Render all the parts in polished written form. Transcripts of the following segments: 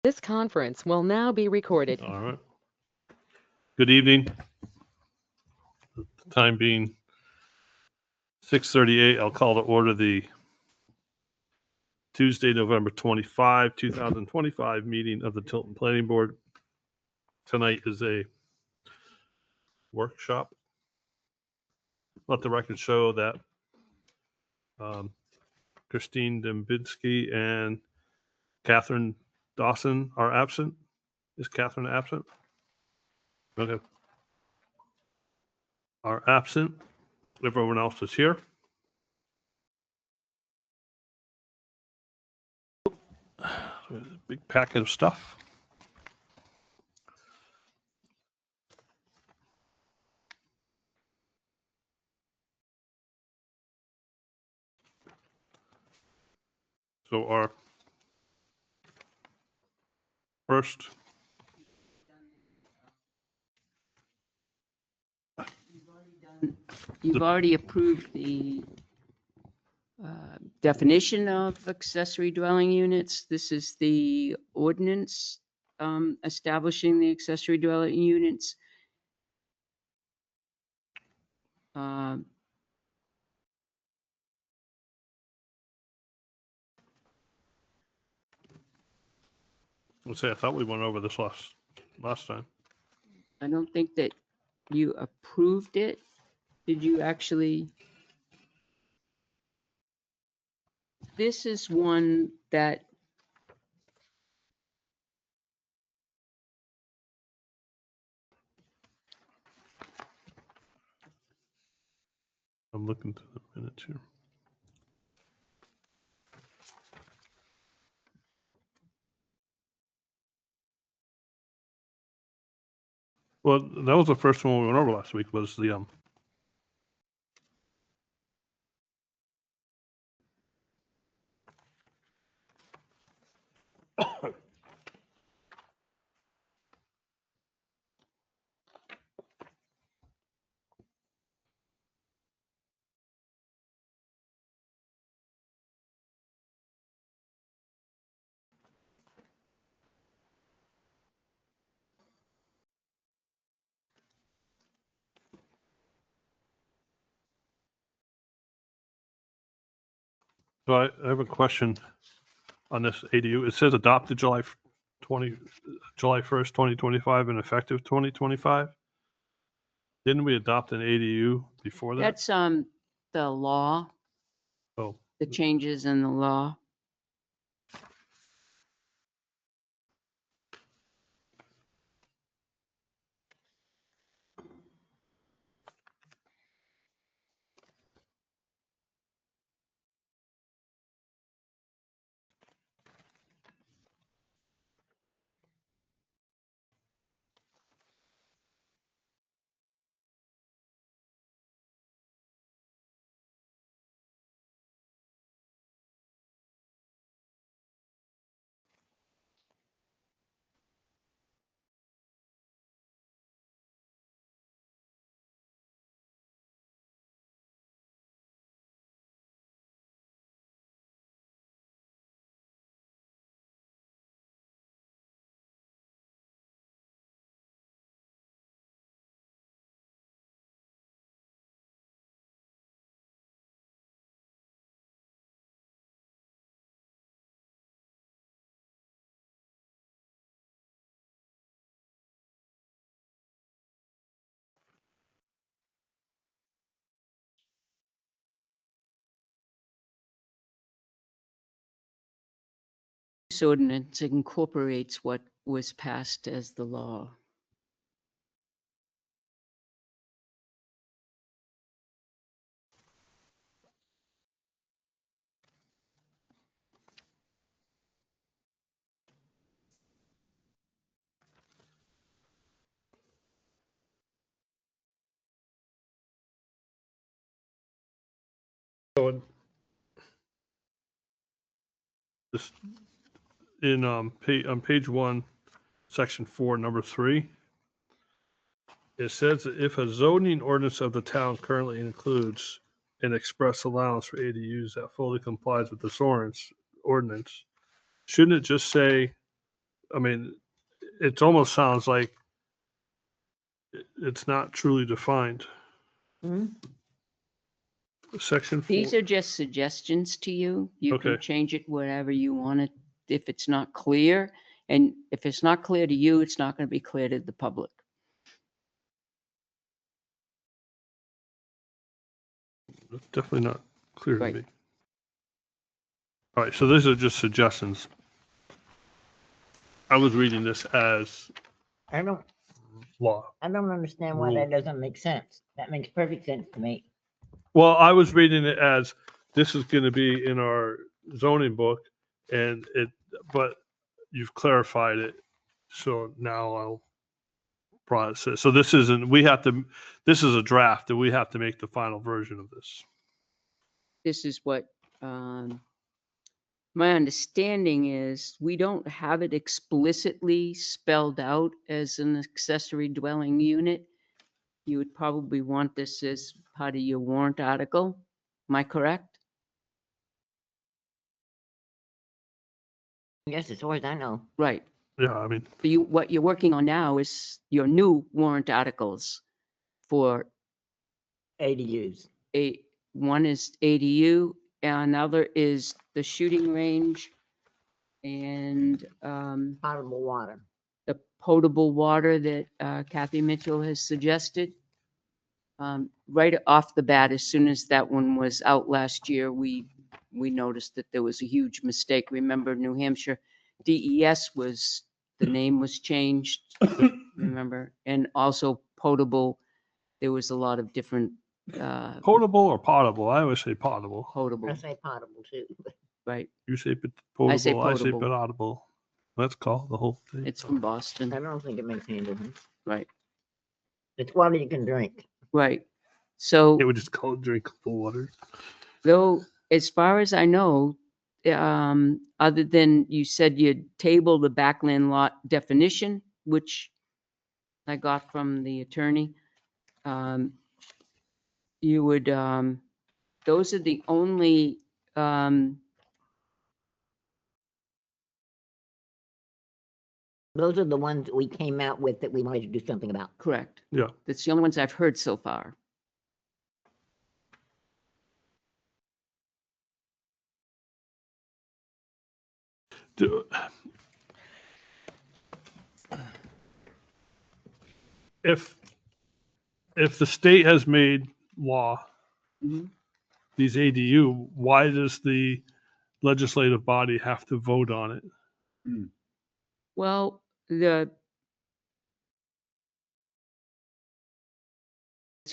This conference will now be recorded. All right. Good evening. The time being 6:38, I'll call to order the Tuesday, November 25, 2025 meeting of the Tilton Planning Board. Tonight is a workshop. Let the record show that Christine Dembinski and Catherine Dawson are absent. Is Catherine absent? Okay. Are absent. Everyone else is here. There's a big packet of stuff. So our first You've already approved the definition of accessory dwelling units. This is the ordinance establishing the accessory dwelling units. Let's say I thought we went over this last time. I don't think that you approved it. Did you actually? This is one that I'm looking through the minutes here. Well, that was the first one we went over last week. Was the So I have a question on this ADU. It says adopted July 1st, 2025 and effective 2025. Didn't we adopt an ADU before that? that's the law, Oh, the changes in the law. This ordinance incorporates what was passed as the law. so this in on page 1, section 4, number 3. It says that if a zoning ordinance of the town currently includes an express allowance for ADUs that fully complies with this ordinance, shouldn't it just say I mean, it almost sounds like it's not truly defined. Hmm? Section 4. These are just suggestions to you. You can Okay. change it whatever you want it, if it's not clear. And if it's not clear to you, it's not going to be clear to the public. It's definitely not clear to Right. me. All right, so these are just suggestions. I was reading this as I don't law. understand why that doesn't make sense. That makes perfect sense to me. Well, I was reading it as this is going to be in our zoning book, but you've clarified it, so now I'll process. So this isn't. This is a draft, and we have to make the final version of this. This is what my understanding is. We don't have it explicitly spelled out as an accessory dwelling unit. You would probably want this as part of your warrant article. Am I correct? Yes, as far as I know. Right. Yeah, I mean, But what you're working on now is your new warrant articles for ADUs. one is ADU, and another is the shooting range and Potable water. the potable water that Kathy Mitchell has suggested. Right off the bat, as soon as that one was out last year, we noticed that there was a huge mistake. Remember, New Hampshire DES the name was changed, remember? And also potable, there was a lot of different potable or potable? I always say potable. potable, I say potable too. right? You say I say potable. I say potable. potable. Let's call the whole thing. It's from Boston, I don't think it makes any difference. right? It's water you can drink. Right. So It would just call it drinkable water. though, as far as I know, other than you said you'd table the backland lot definition, which I got from the attorney, you would, those are the only, Those are the ones we came out with that we wanted to do something about. correct. Yeah. That's the only ones I've heard so far. Do- If the state has made law, Mhm. these ADU, why does the legislative body have to vote on it? Well, it's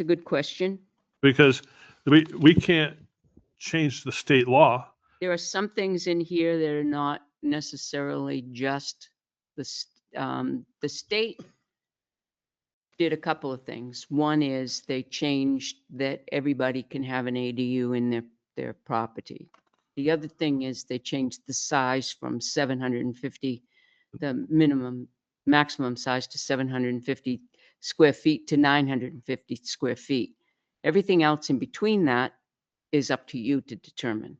a good question. Because we can't change the state law. There are some things in here that are not necessarily just the state did a couple of things. One is they changed that everybody can have an ADU in their property. The other thing is they changed the size from 750, the maximum size to 750 square feet to 950 square feet. Everything else in between that is up to you to determine.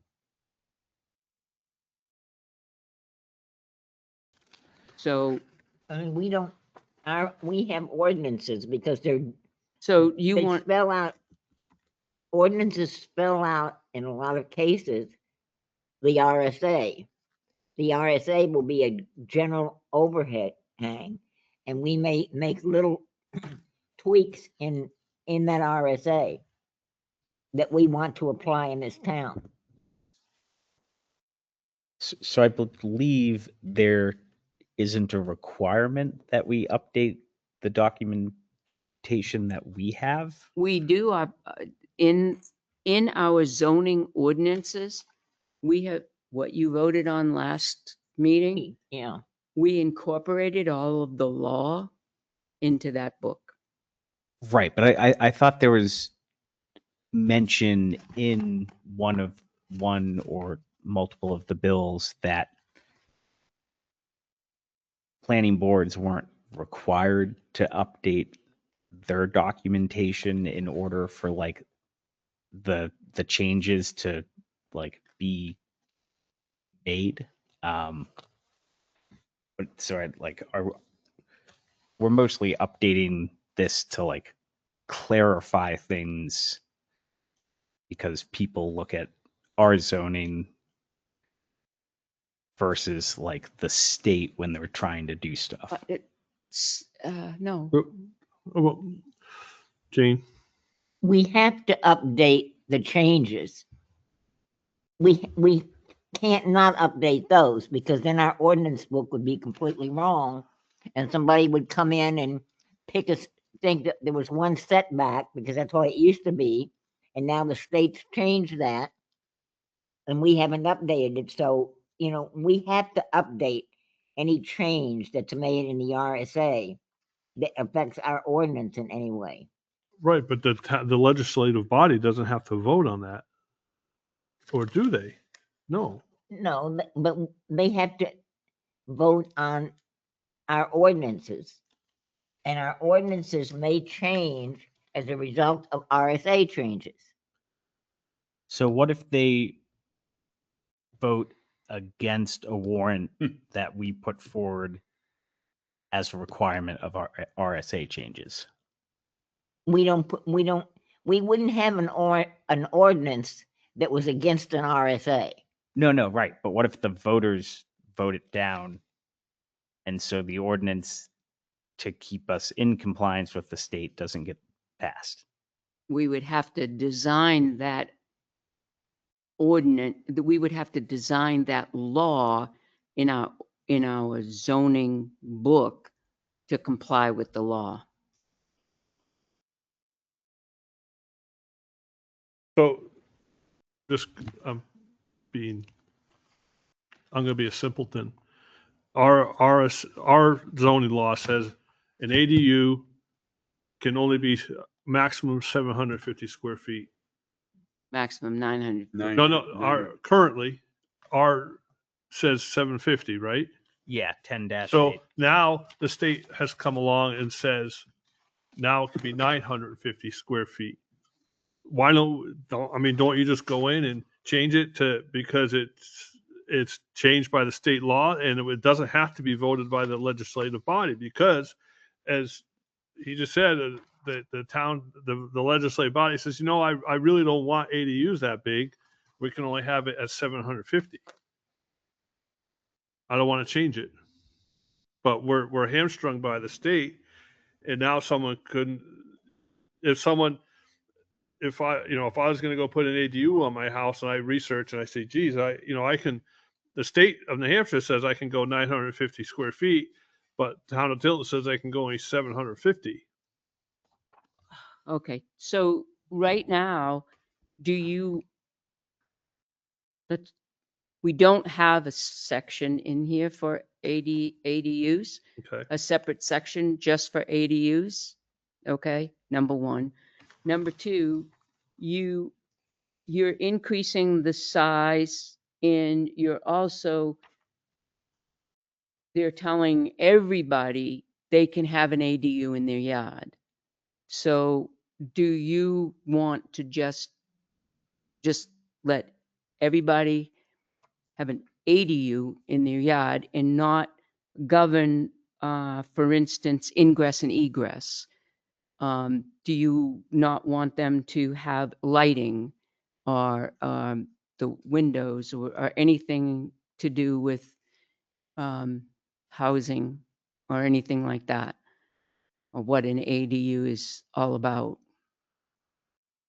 So, I mean, we have ordinances because so you they want, spell out, ordinances spell out in a lot of cases, the RSA. The RSA will be a general overhead hang, and we may make little tweaks in that RSA that we want to apply in this town. So I believe there isn't a requirement that we update the documentation that we have. we do, in our zoning ordinances, we have, what you voted on last meeting, Yeah, we incorporated all of the law into that book. Right, but I thought there was mention in one or multiple of the bills that planning boards weren't required to update their documentation in order for like the changes to like be made. But but so I like we're mostly updating this to like clarify things because people look at our zoning versus like the state when they're trying to do stuff. No, Oh, well, Jane, We have to update the changes. We can't not update those because then our ordinance book would be completely wrong. And somebody would come in and think that there was one setback because that's what it used to be. And now the state's changed that and we haven't updated it. So, we have to update any change that's made in the RSA that affects our ordinance in any way. right, but the legislative body doesn't have to vote on that. Or do they? No. No, but they have to vote on our ordinances. And our ordinances may change as a result of RSA changes. So what if they vote against a warrant that we put forward as a requirement of our RSA changes? We wouldn't have an ordinance that was against an RSA. No, right. But what if the voters vote it down? And so the ordinance to keep us in compliance with the state doesn't get passed. we would have to design that ordinance, we would have to design that law in our zoning book to comply with the law. So just I'm going to be a simpleton. Our zoning law says an ADU can only be maximum 750 square feet. Maximum 900. Currently, our says 750, right? Yeah, 10-8. So now the state has come along and says now it could be 950 square feet. Why don't you just go in and change it because it's changed by the state law and it doesn't have to be voted by the legislative body because, as he just said, the legislative body says, I really don't want ADUs that big. We can only have it at 750. I don't want to change it, but we're hamstrung by the state, and now someone couldn't. If I was going to go put an ADU on my house and I research and I say, geez, I can. The state of New Hampshire says I can go 950 square feet, but the town of Tilton says I can go only 750. Okay, so right now, we don't have a section in here for ADUs, Okay. a separate section just for ADUs. Okay, number one. Number two, you're increasing the size and they're telling everybody they can have an ADU in their yard. So do you want to just let everybody have an ADU in their yard and not govern, for instance, ingress and egress? Do you not want them to have lighting or the windows or anything to do with housing or anything like that? Or what an ADU is all about,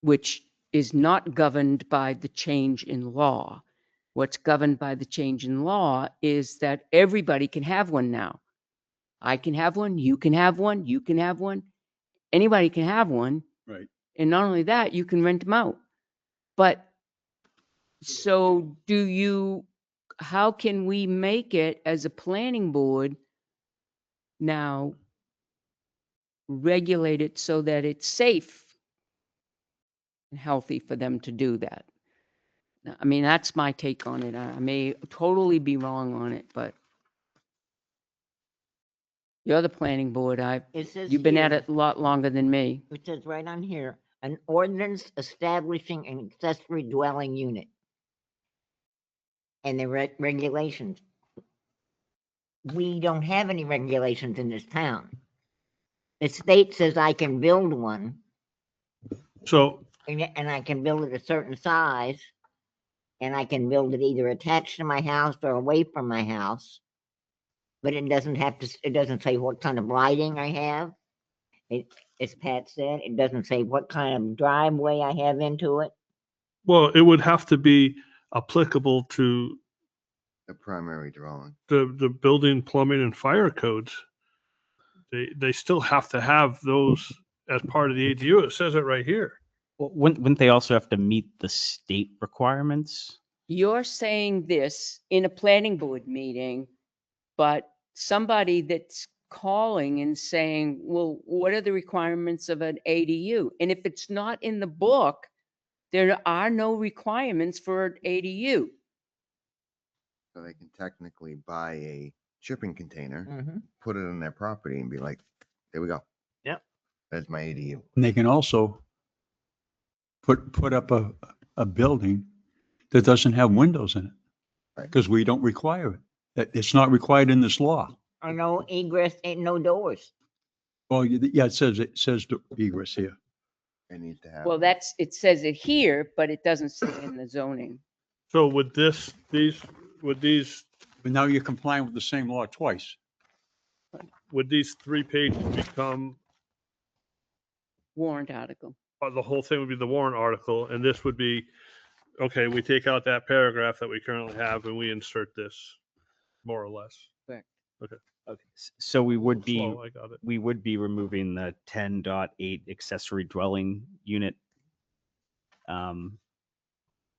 which is not governed by the change in law. What's governed by the change in law is that everybody can have one now. I can have one, you can have one, you can have one, anybody can have one. Right. And not only that, you can rent them out. But so how can we make it as a planning board now regulate it so that it's safe and healthy for them to do that? I mean, that's my take on it. I may totally be wrong on it, but you're the planning board. It says You've been at here- it a lot longer than me. It says right on here, an ordinance establishing an accessory dwelling unit. And the regulations we don't have any regulations in this town. The state says I can build one, So, and I can build it a certain size, and I can build it either attached to my house or away from my house. But it doesn't have to, it doesn't say what kind of lighting I have. It, as Pat said, it doesn't say what kind of driveway I have into it. well, it would have to be applicable to The primary dwelling. the building, plumbing and fire codes. They still have to have those as part of the ADU. It says it right here. Well, wouldn't they also have to meet the state requirements? You're saying this in a planning board meeting, but somebody that's calling and saying, well, what are the requirements of an ADU? And if it's not in the book, there are no requirements for an ADU. So they can technically buy a shipping container, Mhm. put it on their property and be like, there we go. Yep. That's my ADU. And they can also put up a building that doesn't have windows in it. Right. Because we don't require it. It's not required in this law. Or no egress, ain't no doors. Well, yeah, it says egress here. It needs to have. Well, it says it here, but it doesn't say in the zoning. So would these But now you're complying with the same law twice. would these 3 pages become, Warrant article. the whole thing would be the warrant article, and this would be, okay, we take out that paragraph that we currently have and we insert this, more or less. Okay. So we would be, Slow, I got it. we would be removing the 10.8 accessory dwelling unit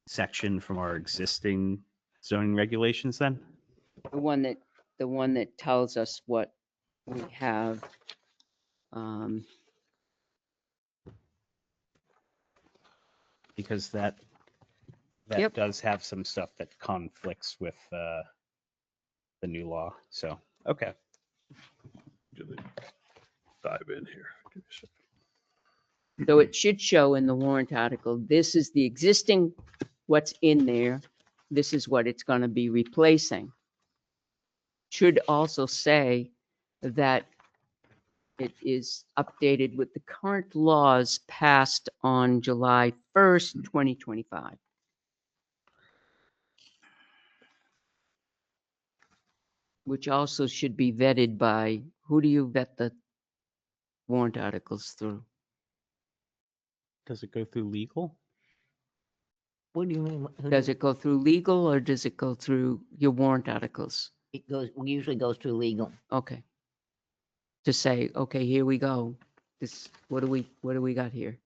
section from our existing zoning regulations then? The one that tells us what we have. Because that Yep. does have some stuff that conflicts with the new law. So, okay. Gonna dive in here. Give me a second. So it should show in the warrant article, this is the existing, what's in there. This is what it's going to be replacing. Should also say that it is updated with the current laws passed on July 1st, 2025. Which also should be vetted by, who do you vet the warrant articles through? Does it go through legal? What do you mean? Does it go through legal or does it go through your warrant articles? It usually goes through legal. Okay. To say, okay, here we go. This, what do we got here?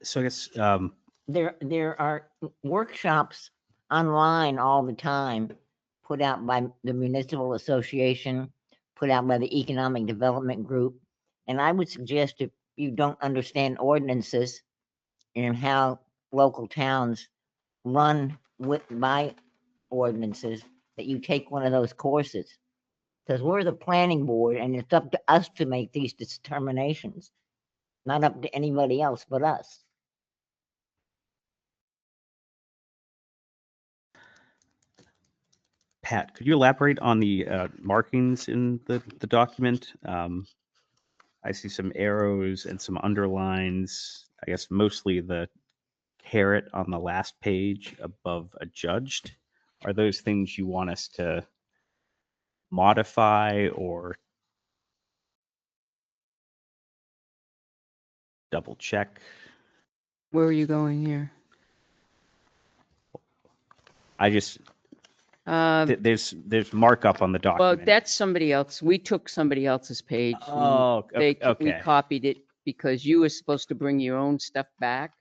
So I guess, There are workshops online all the time, put out by the municipal association, put out by the economic development group. And I would suggest if you don't understand ordinances and how local towns run by ordinances, that you take one of those courses. Because we're the planning board and it's up to us to make these determinations, not up to anybody else but us. Pat, could you elaborate on the markings in the document? I see some arrows and some underlines, I guess mostly the caret on the last page above adjudged. Are those things you want us to modify or double check? Where are you going here? I just, Uh, there's markup on the Well, document. that's somebody else. We took somebody else's page. and Oh, We okay. copied it because you were supposed to bring your own stuff back.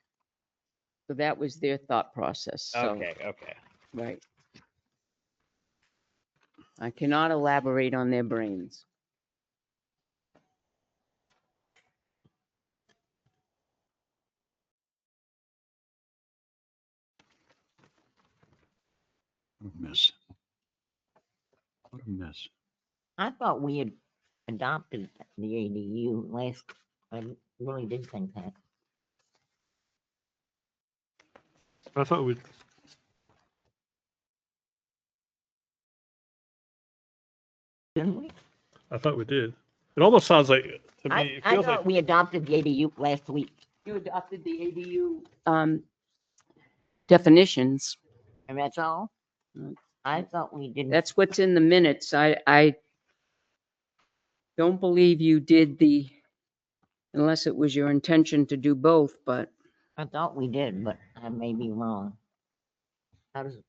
So that was their thought process. So, Okay. right. I cannot elaborate on their brains. What a mess. What a mess. I thought we had adopted the ADU last, I really did think that. I thought Didn't we? I thought we did. It almost sounds like, to me, I, it I feels thought like, we adopted the ADU last week, You adopted the ADU definitions. and that's all? Mm. I thought we didn't. That's what's in the minutes. I don't believe you did unless it was your intention to do both, but I thought we did, but I may be wrong. How does, do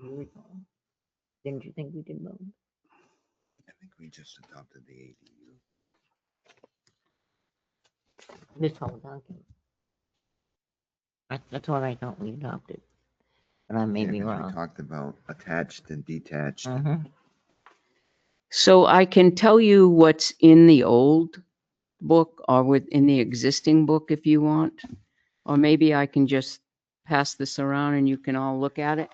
you recall? Didn't you think we did both? I think we just adopted the ADU. This whole document. That's what I thought we adopted, but I may Yeah, be 'cause we wrong. talked about attached and detached. Mhm. so I can tell you what's in the old book or within the existing book if you want. Or maybe I can just pass this around and you can all look at it.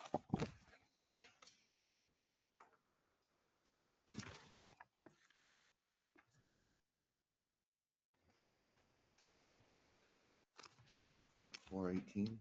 Four 18.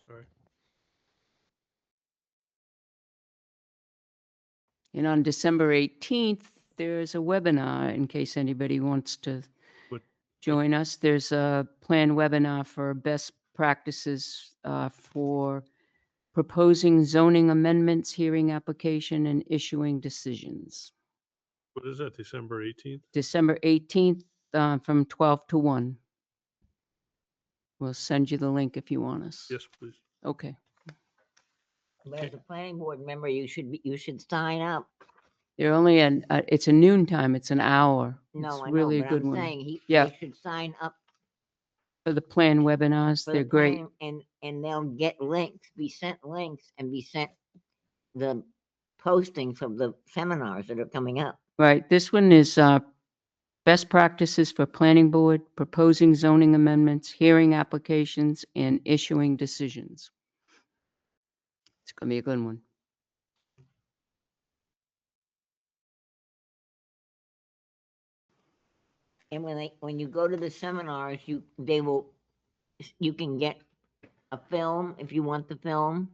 sorry. And on December 18th, there's a webinar in case anybody wants to What- join us. There's a planned webinar for best practices for proposing zoning amendments, hearing application, and issuing decisions. What is that, December 18th? December 18th from 12 to 1. We'll send you the link if you want us. Yes, please. Okay. But as a planning board member, you should sign up. They're only it's a noon time. It's an hour. No, It's I know, really a but good I'm one. saying Yeah. they should sign up For the planned webinars, for they're the great. plan, and they'll get links, be sent links, and be sent the postings of the seminars that are coming up. Right. This one is best practices for planning board, proposing zoning amendments, hearing applications, and issuing decisions. It's going to be a good one. And when you go to the seminars, you can get a film if you want the film,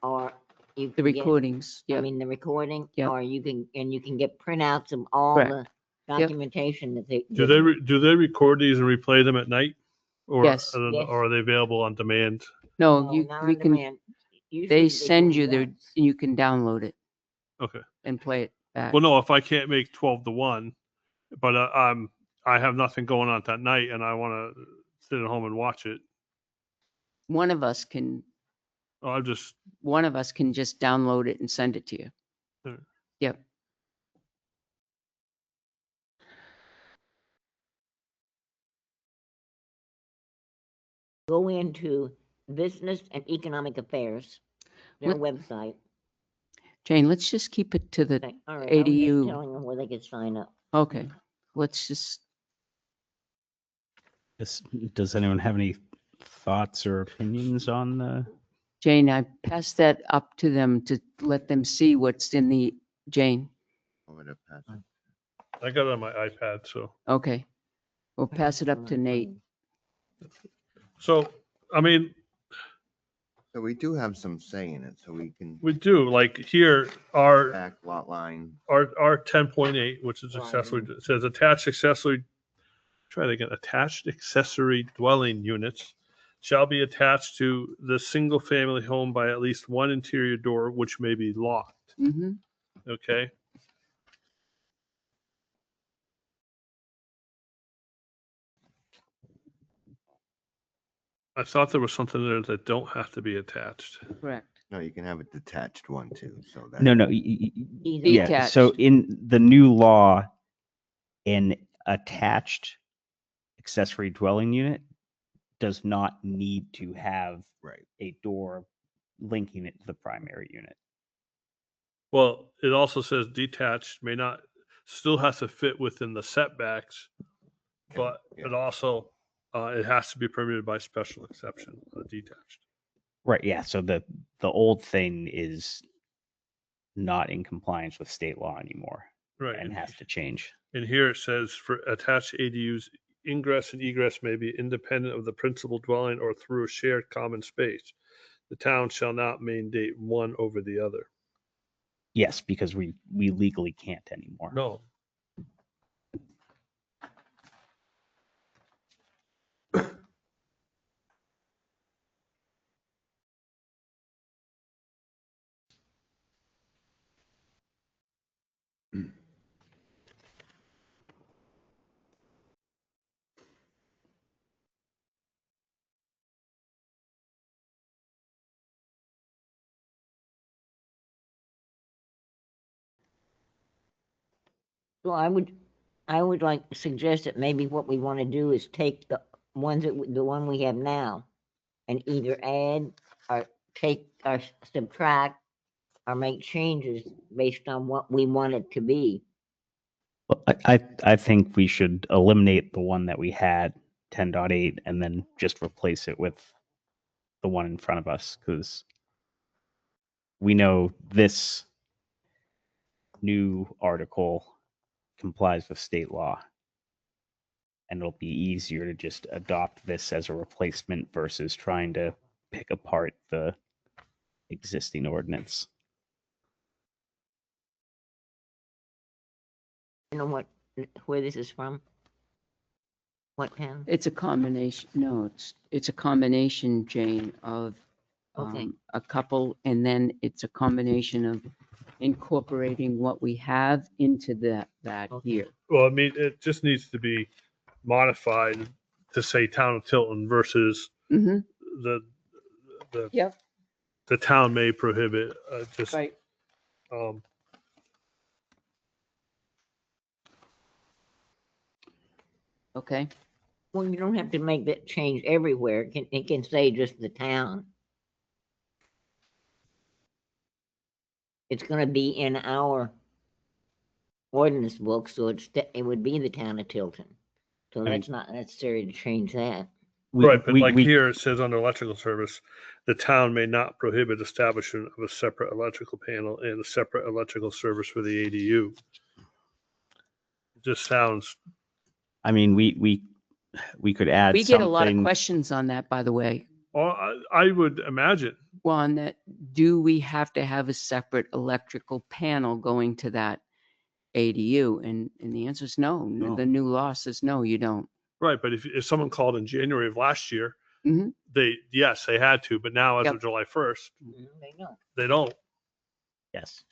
or you The can get, recordings. I Yep. mean, the recording, Yep. or you can get printouts of all Correct. the Yep. documentation that they. Do they record these and replay them at night? Or, Yes. Yes. or are they available on demand? No, No, you not we on can. demand. Usually They do send it you there. once. You can download it Okay. and play it back. Well, no, if I can't make 12 to 1, but I have nothing going on that night and I want to sit at home and watch it. One of us can I'll just, just download it and send it to you. Alright. Yep. Go into Business and Economic Affairs, their What- website. Jane, let's just keep it to the Say, all right, I was just ADU. telling them where they could sign up. Okay. Let's just, Does anyone have any thoughts or opinions on the? Jane, I passed that up to them to let them see what's in the, Jane. Over to pass. I got it on my iPad. So, Okay. We'll pass it up to Nate. so, I mean, So we do have some say in it, so we can we do like here, our back lot line. our 10.8, which is Right. accessory, it says attached accessory, try it again, attached accessory dwelling units shall be attached to the single family home by at least one interior door, which may be locked. Mm-hmm. Okay. I thought there was something there that don't have to be attached. Correct. No, you can have a detached one too, so that. No, yeah. So Detached. in the new law, an attached accessory dwelling unit does not need to have Right. a door linking it to the primary unit. Well, it also says detached may not, still has to fit within the setbacks but Yeah. it also, it has to be permitted by special exception, detached. Right, yeah, so the old thing is not in compliance with state law anymore Right. and has to change. And here it says for attached ADUs, ingress and egress may be independent of the principal dwelling or through a shared common space. The town shall not mandate one over the other. Yes, because we legally can't anymore. No. So I would like to suggest that maybe what we want to do is take the ones the one we have now and either add or take or subtract or make changes based on what we want it to be. Well, I think we should eliminate the one that we had, 10.8, and then just replace it with the one in front of us, because we know this new article complies with state law. And it'll be easier to just adopt this as a replacement versus trying to pick apart the existing ordinance. You know where this is from? What town? It's a combination, no, it's a combination, Jane, of Okay. a couple, and then it's a combination of incorporating what we have into that Okay. here. Well, I mean, it just needs to be modified to say town of Tilton versus Mm-hmm. the Yep. the town may prohibit, just, Right. um, Okay. Well, you don't have to make that change everywhere. It can say just the town. It's gonna be in our ordinance book, so it would be the town of Tilton. So I mean- that's not necessary to change that. right, but like here, it says under electrical service, the town may not prohibit establishment of a separate electrical panel and a separate electrical service for the ADU. It just sounds, I mean, we could add We get a lot of something- questions on that, by the way. I would imagine, One, that do we have to have a separate electrical panel going to that ADU? And the answer is no. No. The new law says, no, you don't. right, but if someone called in January of last year, Mhm. yes, they had to, but now as Yep. of July 1st, They know. they don't. Yes.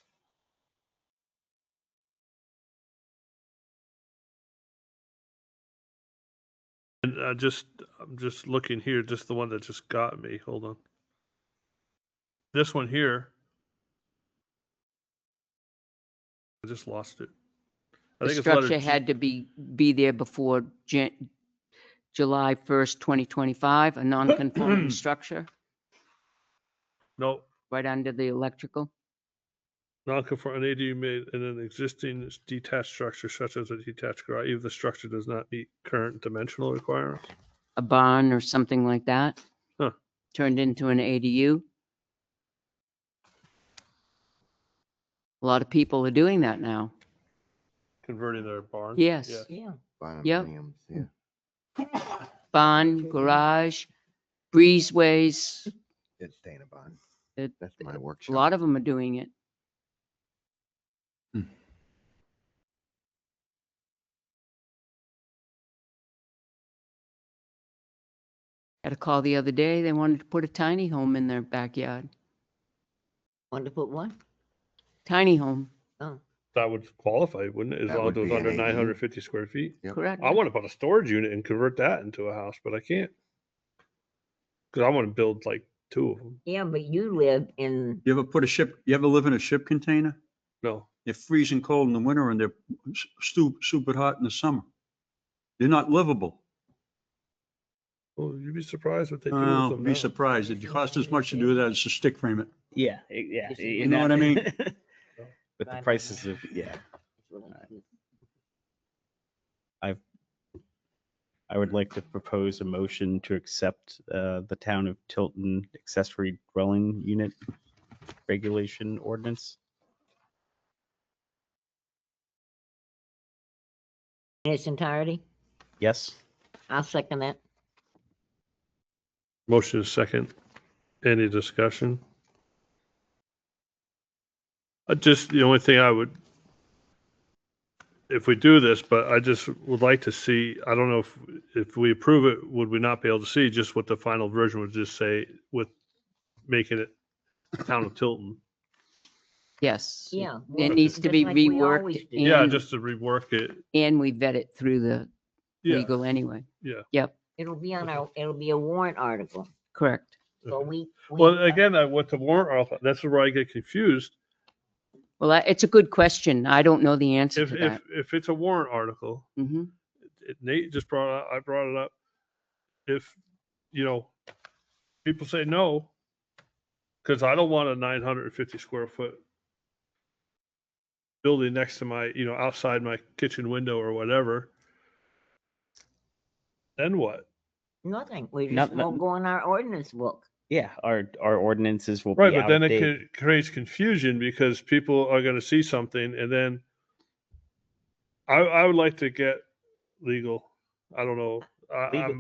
And I'm just looking here, just the one that just got me. Hold on. This one here. I just lost it. I The think it's letter structure G. had to be there before July 1st, 2025, a non-conforming structure No, right under the electrical. non-conforming ADU made in an existing detached structure such as a detached garage, if the structure does not meet current dimensional requirements. A barn or something like that. Huh. Turned into an ADU. A lot of people are doing that now. Converting their barns. Yes. Yeah. Yep. Barnums, yeah. Barn, garage, breezeways. It's Dana Barn. It- That's my A workshop. lot of them are doing it. Hmm. Had a call the other day. They wanted to put a tiny home in their backyard. Want to put what? Tiny home, Oh, That would qualify, wouldn't it? As That long as would it was be under an ADU. 950 square feet. Yep. correct? I want to put a storage unit and convert that into a house, but I can't. Because I want to build like two of them. yeah, but you live in, You ever live in a ship container? No. They're freezing cold in the winter and they're super hot in the summer. They're not livable. Well, you'd be surprised what they do with Well, them be now. surprised. It costs as much to do that as to stick frame it. Yeah, yeah. You know what I mean? With the prices of, yeah. I would like to propose a motion to accept the town of Tilton accessory dwelling unit regulation ordinance. In its entirety? Yes? I'll second that. Motion is second. Any discussion? The only thing I would, if we do this, but I just would like to see, I don't know if we approve it, would we not be able to see just what the final version would just say with making it town of Tilton? Yes. Yeah. It well, needs to just be like we always reworked do. Yeah, and, just to rework it. and we vet it through the Yeah, legal anyway. yeah. Yep, It'll be it'll be a warrant article. correct. So we. Well, again, with the warrant article, that's where I get confused. Well, it's a good question. I don't know the answer If to that. it's a warrant article, Hmm. Nate just brought it up, I brought it up. If, people say no, because I don't want a 950 square foot building next to my, outside my kitchen window or whatever, then what? Nothing. We No- just no- won't go in our ordinance book. Yeah, our ordinances will Right, be but then it outdated. creates confusion because people are going to see something and then I would like to get legal. I don't know.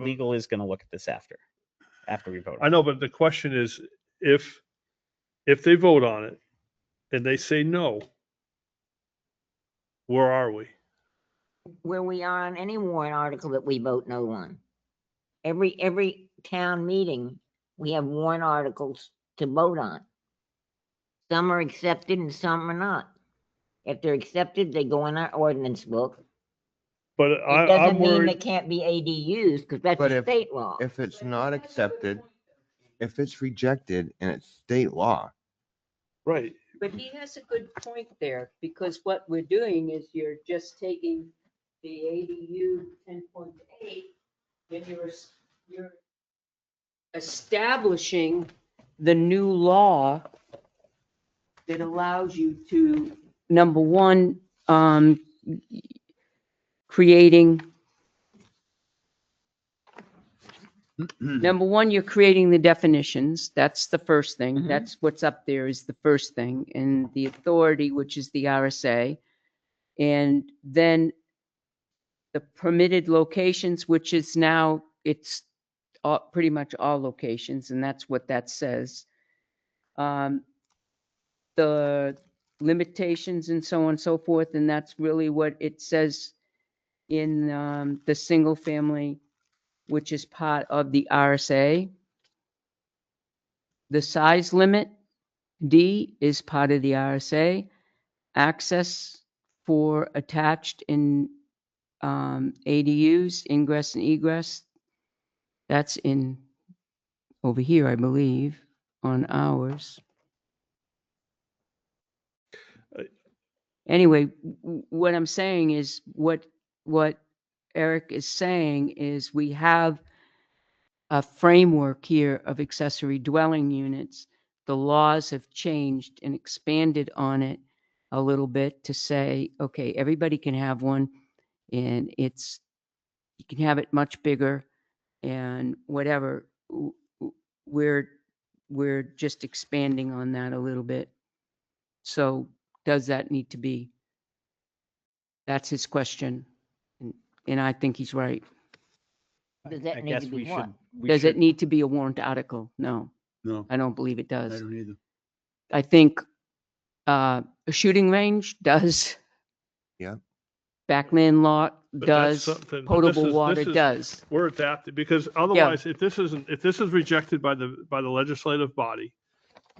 Legal is going to look at this after we vote. I know, but the question is, if they vote on it and they say no, where are we? Where we are on any warrant article that we vote no on. Every town meeting, we have warrant articles to vote on. Some are accepted and some are not. If they're accepted, they go in our ordinance book. But It I'm doesn't mean worried. they can't be ADUs, because that's But a state law. If it's not accepted, if it's rejected and it's state law, Right. But he has a good point there, because what we're doing is you're just taking the ADU 10.8, and you're establishing the new law that allows you to, number one, creating, number one, you're creating the definitions. That's the first thing. Mhm. That's what's up there is the first thing. And the authority, which is the RSA. And then the permitted locations, which is now, it's pretty much all locations, and that's what that says. The limitations and so on and so forth, and that's really what it says in the single family, which is part of the RSA. The size limit, D, is part of the RSA. Access for attached in ADUs, ingress and egress, that's in over here, I believe, on ours. Anyway, what I'm saying is what Eric is saying is we have a framework here of accessory dwelling units. The laws have changed and expanded on it a little bit to say, okay, everybody can have one, and you can have it much bigger and whatever. We're just expanding on that a little bit. So does that need to be? That's his question. And I think he's right. Does that I need guess to be we what? should. we Does it should- need to be a warrant article? No, No, I don't believe it I does. don't either. I think a shooting range does. Yeah. Backland lot But that's does. something- but Potable this water is- does. We're adapted because otherwise, if this is rejected by the legislative body,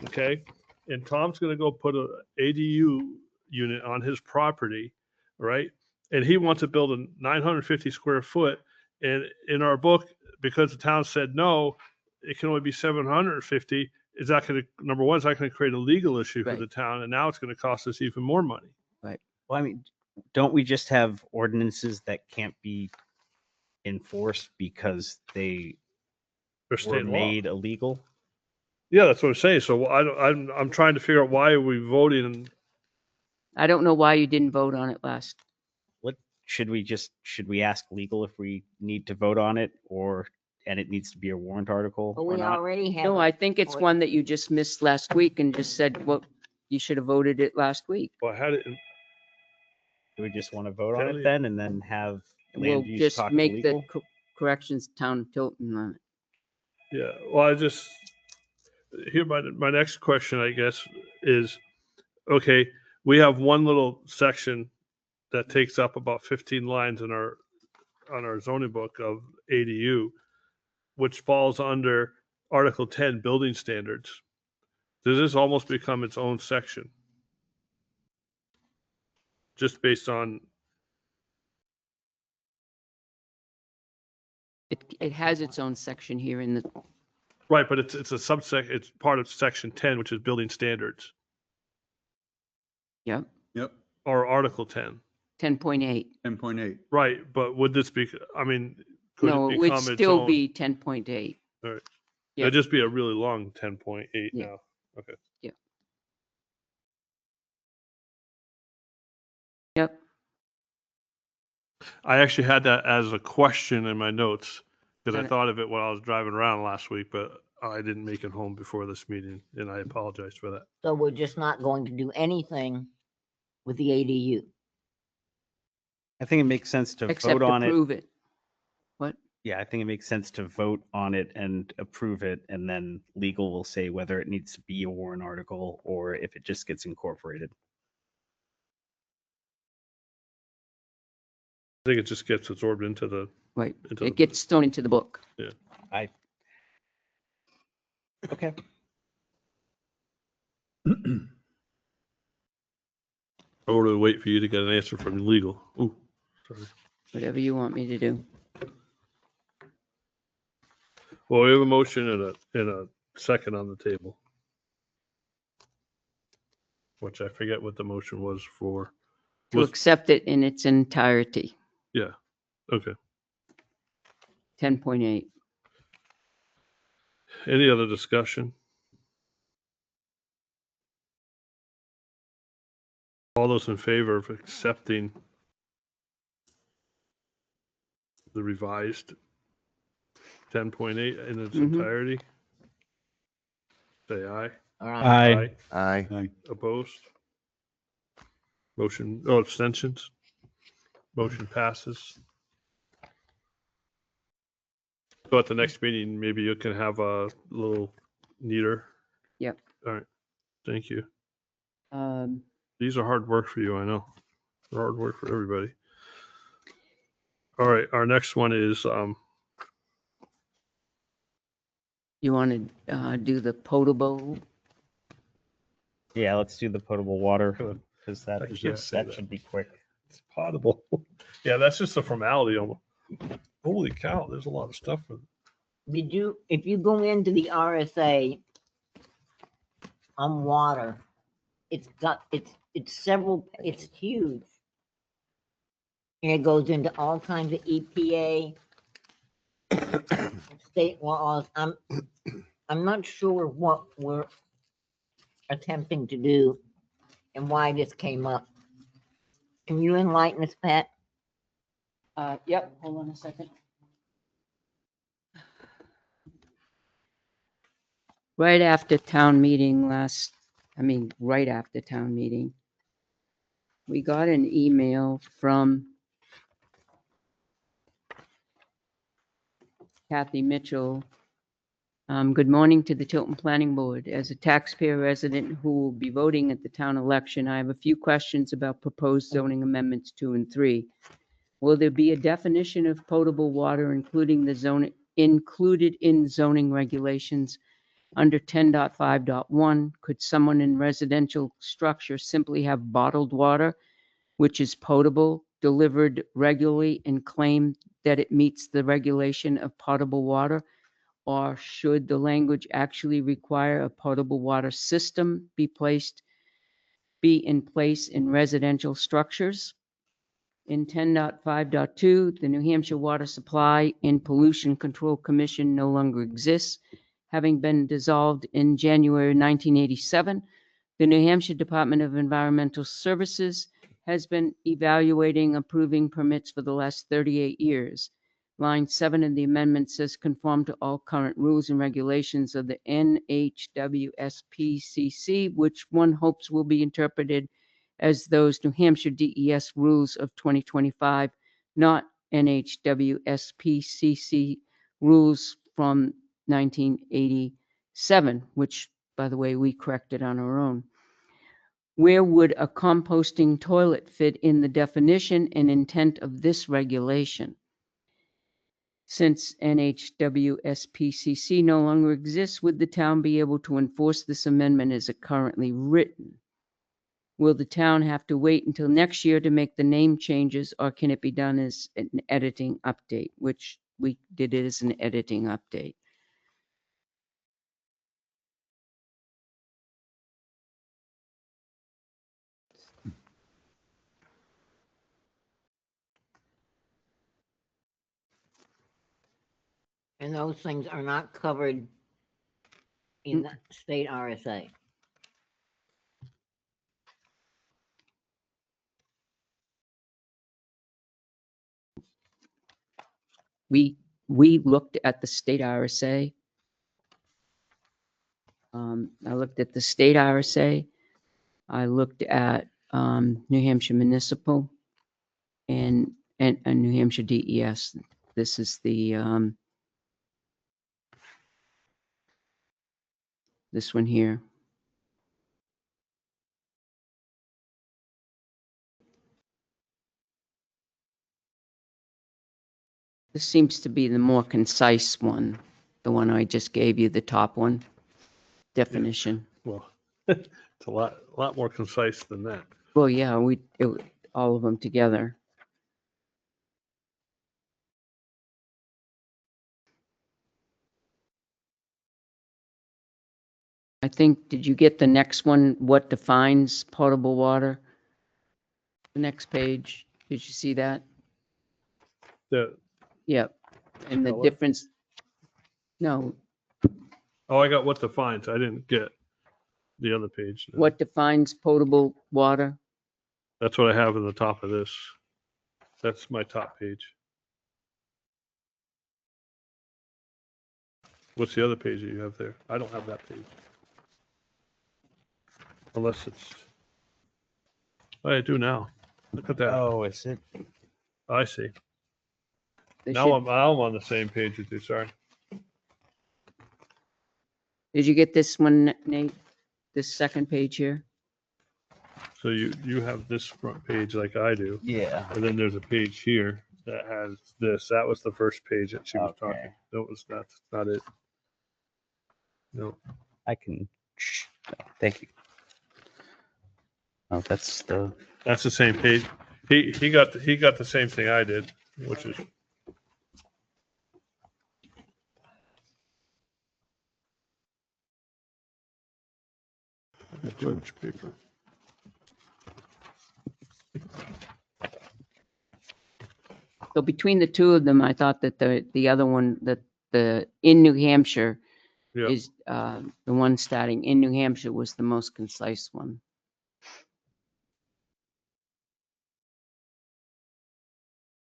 okay, and Tom's going to go put a ADU unit on his property, right? And he wants to build a 950 square foot, and in our book, because the town said no, it can only be 750. Is that going to, number one, is that going to create a legal issue for Right. the town? And now it's going to cost us even more money. Well, I mean, don't we just have ordinances that can't be enforced because they For were state law. made illegal? Yeah, that's what I'm saying. So I'm trying to figure out why are we voting. I don't know why you didn't vote on it last. should we ask legal if we need to vote on it and it needs to be a warrant article But or we not? already have. No, I think it's or- one that you just missed last week and just said, well, you should have voted it last week. Well, I had it in, Do we just want to vote on Tell it you- then and then have And we'll land use just talk to make the legal? corrections to town of Tilton on it. yeah, well, here, my next question, I guess, is, okay, we have one little section that takes up about 15 lines on our zoning book of ADU, which falls under Article 10, building standards. Does this almost become its own section? Just based on, It has its own section here in the, right, but it's a subsection, it's part of section 10, which is building standards, yep, Yep, or Article 10. 10.8. 10.8. Right, but would this be, I mean, could No, it it would become its still own? be 10.8. Yeah. It'd just be a really long 10.8 Yeah. now. Okay. Yep. I actually had that as a question in my notes because I Got it. thought of it when I was driving around last week, but I didn't make it home before this meeting, and I apologize for that. So we're just not going to do anything with the ADU. I think it makes sense to Except vote on it. approve it. What? Yeah, I think it makes sense to vote on it and approve it, and then legal will say whether it needs to be a warrant article or if it just gets incorporated. I think it just gets absorbed into the, Right. into It gets thrown into the book. Okay. or to wait for you to get an answer from legal. Ooh, sorry. Whatever you want me to do. Well, we have a motion and a second on the table. Which I forget what the motion was for. To Was- accept it in its entirety. Yeah, okay. 10.8. Any other discussion? All those in favor of accepting the revised 10.8 in its Mhm. entirety? Say aye. All right. Aye. Aye. Opposed? Abstentions? Motion passes. So at the next meeting, maybe you can have a little neater. Yep. All right, thank you. Um, These are hard work for you, I know. They're hard work for everybody. All right, our next one is, You want to do the potable? Yeah, let's do the potable water Good. because I that, can't say that that. should be quick. it's potable. Yeah, that's just a formality almost. Holy cow, there's a lot of stuff. If you go into the RSA on water, it's huge. And it goes into all kinds of EPA, state laws. I'm not sure what we're attempting to do and why this came up. Can you enlighten us, Pat? Yep, hold on a second. Right after town meeting right after town meeting, we got an email from Kathy Mitchell. Good morning to the Tilton Planning Board. As a taxpayer resident who will be voting at the town election, I have a few questions about proposed zoning amendments 2 and 3. Will there be a definition of potable water included in zoning regulations under 10.5.1? Could someone in residential structure simply have bottled water, which is potable, delivered regularly, and claim that it meets the regulation of potable water? Or should the language actually require a potable water system be in place in residential structures? In 10.5.2, the New Hampshire Water Supply and Pollution Control Commission no longer exists. Having been dissolved in January 1987, the New Hampshire Department of Environmental Services has been evaluating, approving permits for the last 38 years. Line 7 of the amendment says conform to all current rules and regulations of the NHWSPCC, which one hopes will be interpreted as those New Hampshire DES rules of 2025, not NHWSPCC rules from 1987, which, by the way, we corrected on our own. Where would a composting toilet fit in the definition and intent of this regulation? Since NHWSPCC no longer exists, would the town be able to enforce this amendment as it currently written? Will the town have to wait until next year to make the name changes, or can it be done as an editing update, which we did it as an editing update? And those things are not covered in the state RSA. We looked at the state RSA. I looked at the state RSA. I looked at New Hampshire Municipal and New Hampshire DES. This is the this one here. This seems to be the more concise one, the one I just gave you, the top one, definition. Well, it's a lot more concise than that. Well, yeah, all of them together. I think, did you get the next one? What defines potable water? The next page, did you see that? The, Yep. And the Oh, what? difference, no, oh, I got what defines. I didn't get the other page. what defines potable water? That's what I have in the top of this. That's my top page. What's the other page that you have there? I don't have that page. Unless it's, oh, I do now. Look at that. Oh, is it? I see. They Now should- I'm on the same page with you, sorry. Did you get this one, Nate? This second page here? So you have this front page like I do, Yeah. and then there's a page here that has this. That was the first page that she was talking. Okay. That's not it. No. I can. Thank you. Oh, that's the. That's the same page. He got the same thing I did, which is too much paper. So between the two of them, I thought that the other one, that the in New Hampshire Yeah. is the one starting in New Hampshire was the most concise one.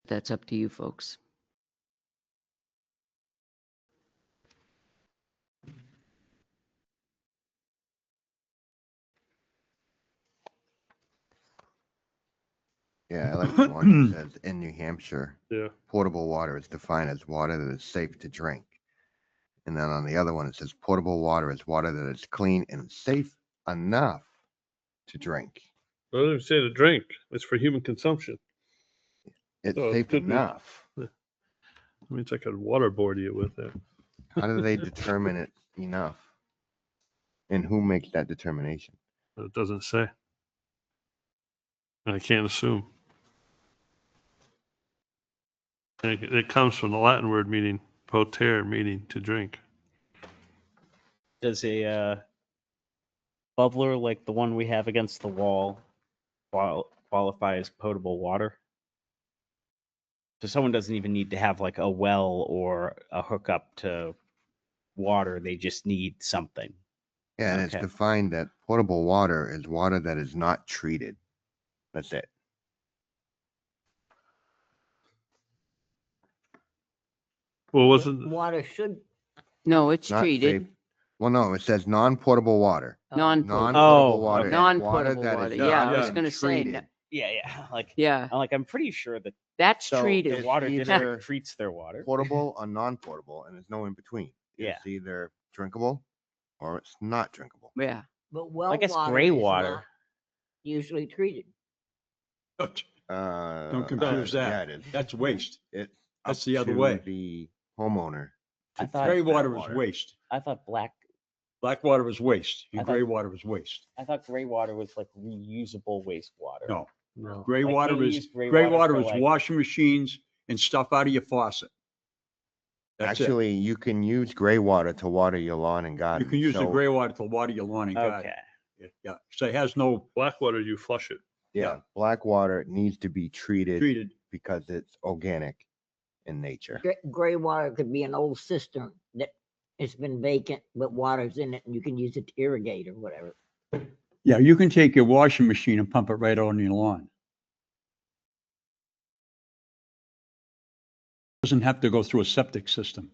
That's up to you folks. Yeah, I like the one that says in New Hampshire, Yeah. potable water is defined as water that is safe to drink. And then on the other one, it says potable water is water that is clean and safe enough to drink. I don't even say to drink. It's for human consumption. It's Oh, it safe could be. enough. I mean, it's like a waterboard you with it. How do they determine it enough? And who makes that determination? But it doesn't say. And I can't assume. And it comes from the Latin word meaning potere, meaning to drink. Does a bubbler like the one we have against the wall qualify as potable water? So someone doesn't even need to have like a well or a hookup to water. They just need something. Yeah, and Okay. it's defined that potable water is water that is not treated. That's it. Well, wasn't, Water should, No, it's Not safe. treated. Well, no, it says non-potable water. Non-potable. Non-potable Oh, water okay. is water Non-potable that water. is Yeah, I not was been gonna say, treated. Yeah, yeah. Like, Yeah, I'm pretty sure that that's So treated. the it's water either district treats their water. Potable or non-potable, and there's no in between. Yeah. It's either drinkable or it's not drinkable. Yeah. but well I guess water gray is water. not usually treated. But Don't confuse that. Yeah, it is. That's waste. It's That's up the other to way. The homeowner. I to thought- Gray treat that water is waste. I thought Black water is waste, I and thought- gray water is waste. gray water was like reusable wastewater. No, no. gray Like, water they is, use gray gray water water for, is like- washing machines and stuff out of your faucet. That's it. Actually, you can use gray water to water your lawn and garden. You can use the so, gray water to water your lawn and garden. Okay. Yeah, so it has no Blackwater, you flush it. Yeah, black water needs to be treated treated. because it's organic in nature. Gray water could be an old cistern that it's been vacant, but water's in it and you can use it to irrigate or whatever. Yeah, you can take your washing machine and pump it right out on your lawn. Doesn't have to go through a septic system.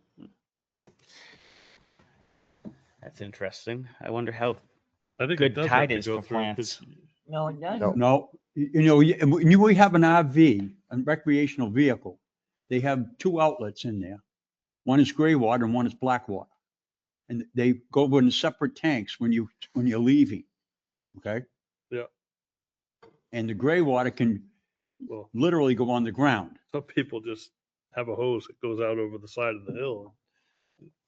That's interesting. I wonder how. I think Good it does tide have to is go for through, 'cause plants. No, it doesn't. No. No, when you have an RV, a recreational vehicle, they have two outlets in there. One is gray water and one is black water. And they go in separate tanks when you're leaving, okay? Yeah. And the gray water can well, literally go on the ground. some people just have a hose that goes out over the side of the hill.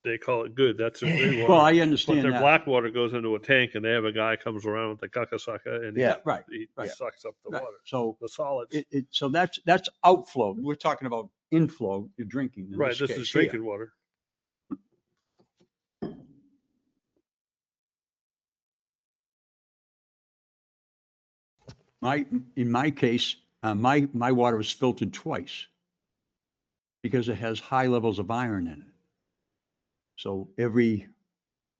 They call it good. That's their gray water. Well, I But understand their that. black water goes into a tank and they have a guy comes around with the kakasaka and Yeah. Right, he right. sucks up the right. water, So the solids. so that's outflow. We're talking about inflow, you're drinking. in Right, this case is here. drinking water. In my case, my water is filtered twice because it has high levels of iron in it. So every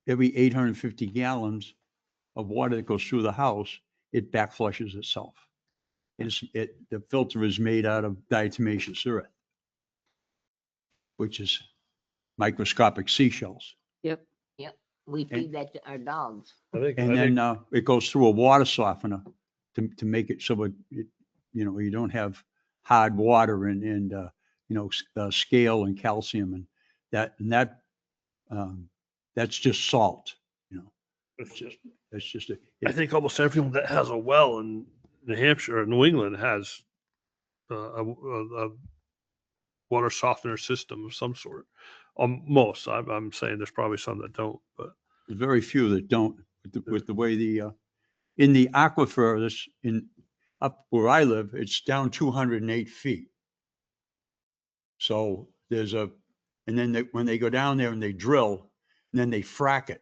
850 gallons of water that goes through the house, it back flushes itself. The filter is made out of diatomaceous earth, which is microscopic seashells. Yep. We feed that to our dogs. I think, And then it goes through a water softener to make it so you don't have hard water and scale and calcium and that's just salt. That's just I think almost everyone that has a well in New Hampshire or New England has a water softener system of some sort. Most, I'm saying there's probably some that don't, but there's very few that don't with the way in the aquifer, up where I live, it's down 208 feet. So and then when they go down there and they drill, and then they frack it.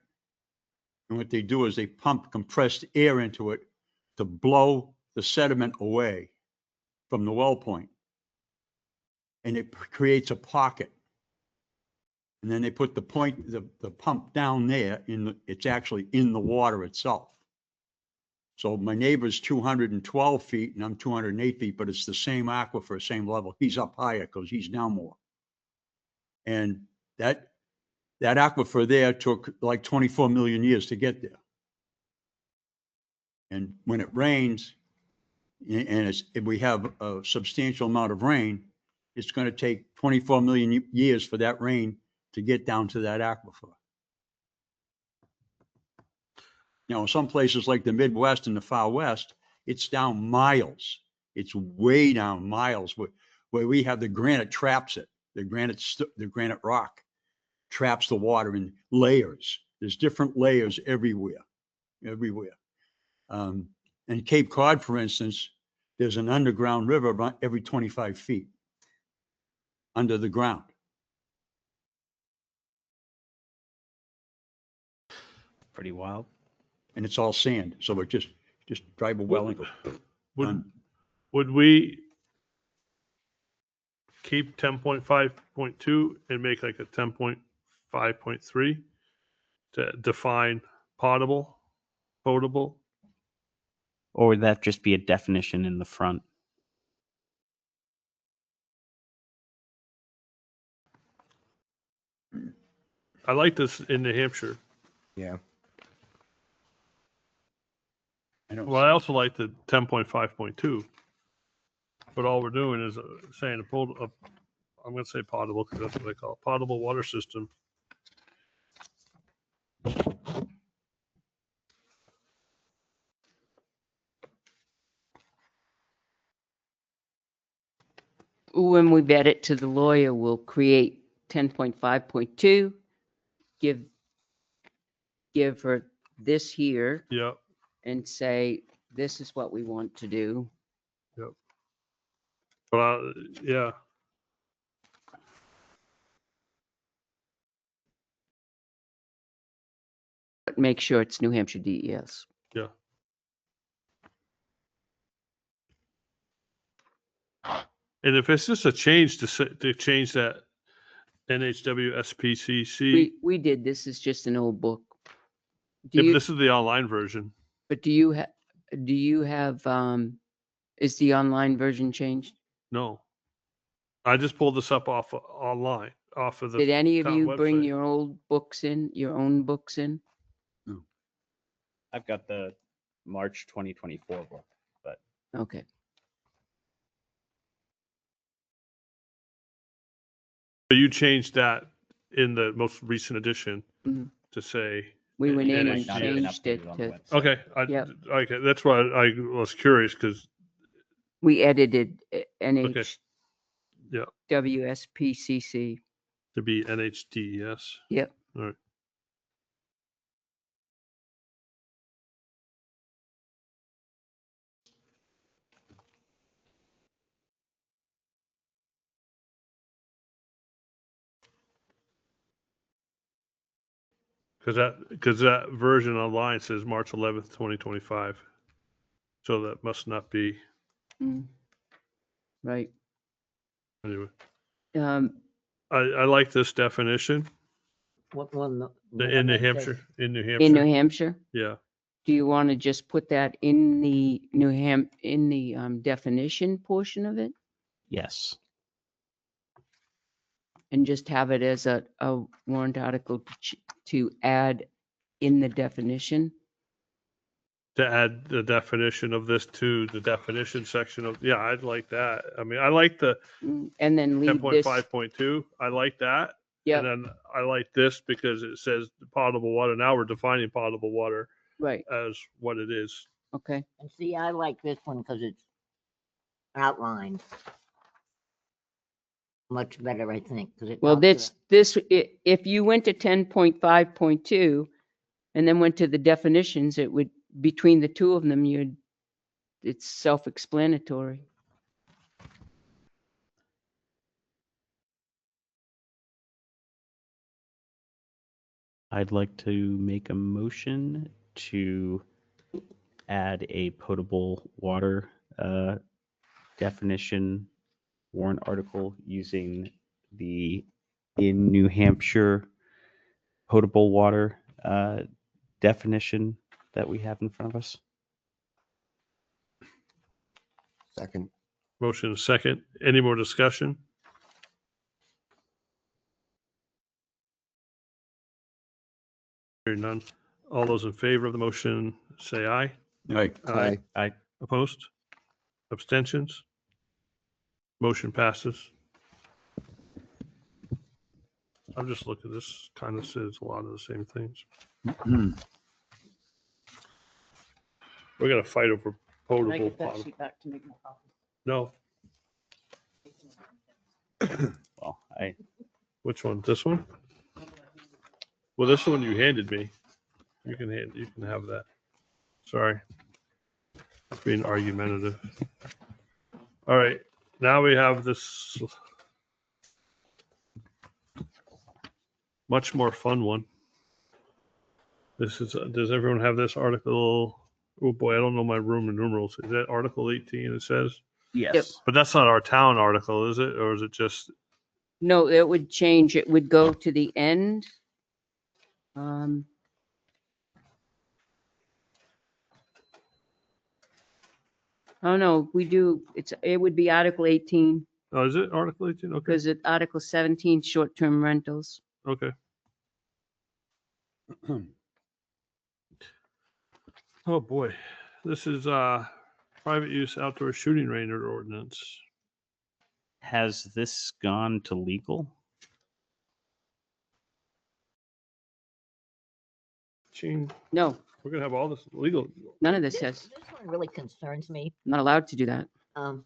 And what they do is they pump compressed air into it to blow the sediment away from the well point. And it creates a pocket. And then they put the pump down there it's actually in the water itself. So my neighbor's 212 feet and I'm 208 feet, but it's the same aquifer, same level. He's up higher because he's down more. And that aquifer there took like 24 million years to get there. And when it rains and if we have a substantial amount of rain, it's going to take 24 million years for that rain to get down to that aquifer. Some places like the Midwest and the Far West, it's down miles. It's way down miles where we have the granite traps it. The granite rock traps the water in layers. There's different layers everywhere. In Cape Cod, for instance, there's an underground river about every 25 feet under the ground. Pretty wild. And it's all sand. So it just drive a well and go. would we keep 10.5.2 and make like a 10.5.3 to define potable? Or would that just be a definition in the front? I like this in New Hampshire. Yeah. I don't, Well, I also like the 10.5.2. But all we're doing is saying I'm going to say potable because that's what they call it, potable water system. When we vet it to the lawyer, we'll create 10.5.2, give her this here Yeah. and say, this is what we want to do. But yeah. But make sure it's New Hampshire DES. Yeah. And if it's just a change to change that NHW SPCC, We did, this is just an old book. if this is the online version, But do you have, is the online version changed? no. I just pulled this up off online, off of the. Did any of town you bring website. your old books in, your own books in? I've got the March 2024 book. Okay. So you changed that in the most recent edition Mhm. to say, We went in and NHDS. Not even changed it updated on the to, website. okay, Yep. okay, that's why I was curious because, we edited Okay. Yeah. NHWSPCC. to be NHDES. Yep. All right. Because that version online says March 11th, 2025. So that must not be, Mm. Right. anyway. Um, I like this definition, What one? in New Hampshire, in New in New Hampshire. Hampshire, Yeah, do you want to just put that in the in the definition portion of it Yes. and just have it as a warrant article to add in the definition? to add the definition of this to the definition section of, yeah, I'd like that. I mean, I like the And then leave this. 10.5.2. I like that. Yep. And then I like this because it says potable water. Now we're defining potable water Right. as what it is. Okay. And see, I like this one because it's outlined much better, I think, because it. Well, talks if you went to 10.5.2 and then went to the definitions, it would, between the two of them, it's self-explanatory. I'd like to make a motion to add a potable water definition warrant article using the in New Hampshire potable water definition that we have in front of us. Second. Motion is second. Any more discussion? Hearing none. All those in favor of the motion, say aye. Aye. Opposed? Abstentions? Motion passes. I'm just looking, this kind of says a lot of the same things. We're gonna fight over potable. back to make my copy? No, Well, I which one? This one? Well, this one you handed me. You can have that. Sorry. Being argumentative. All right, now we have this much more fun one. This is, does everyone have this article? Oh boy, I don't know my Roman numerals. Is that Article 18 it says? yes. But that's not our town article, is it? Or is it just, No, it would change. It would go to the end. Oh, no, it would be Article 18 oh, is it Article 18? Okay, because Article 17, short-term rentals. okay. Oh, boy. This is private use outdoor shooting range ordinance. Has this gone to legal? Gene, No, we're gonna have all this legal. none of this has, This one really concerns me. I'm not allowed to do that. Um,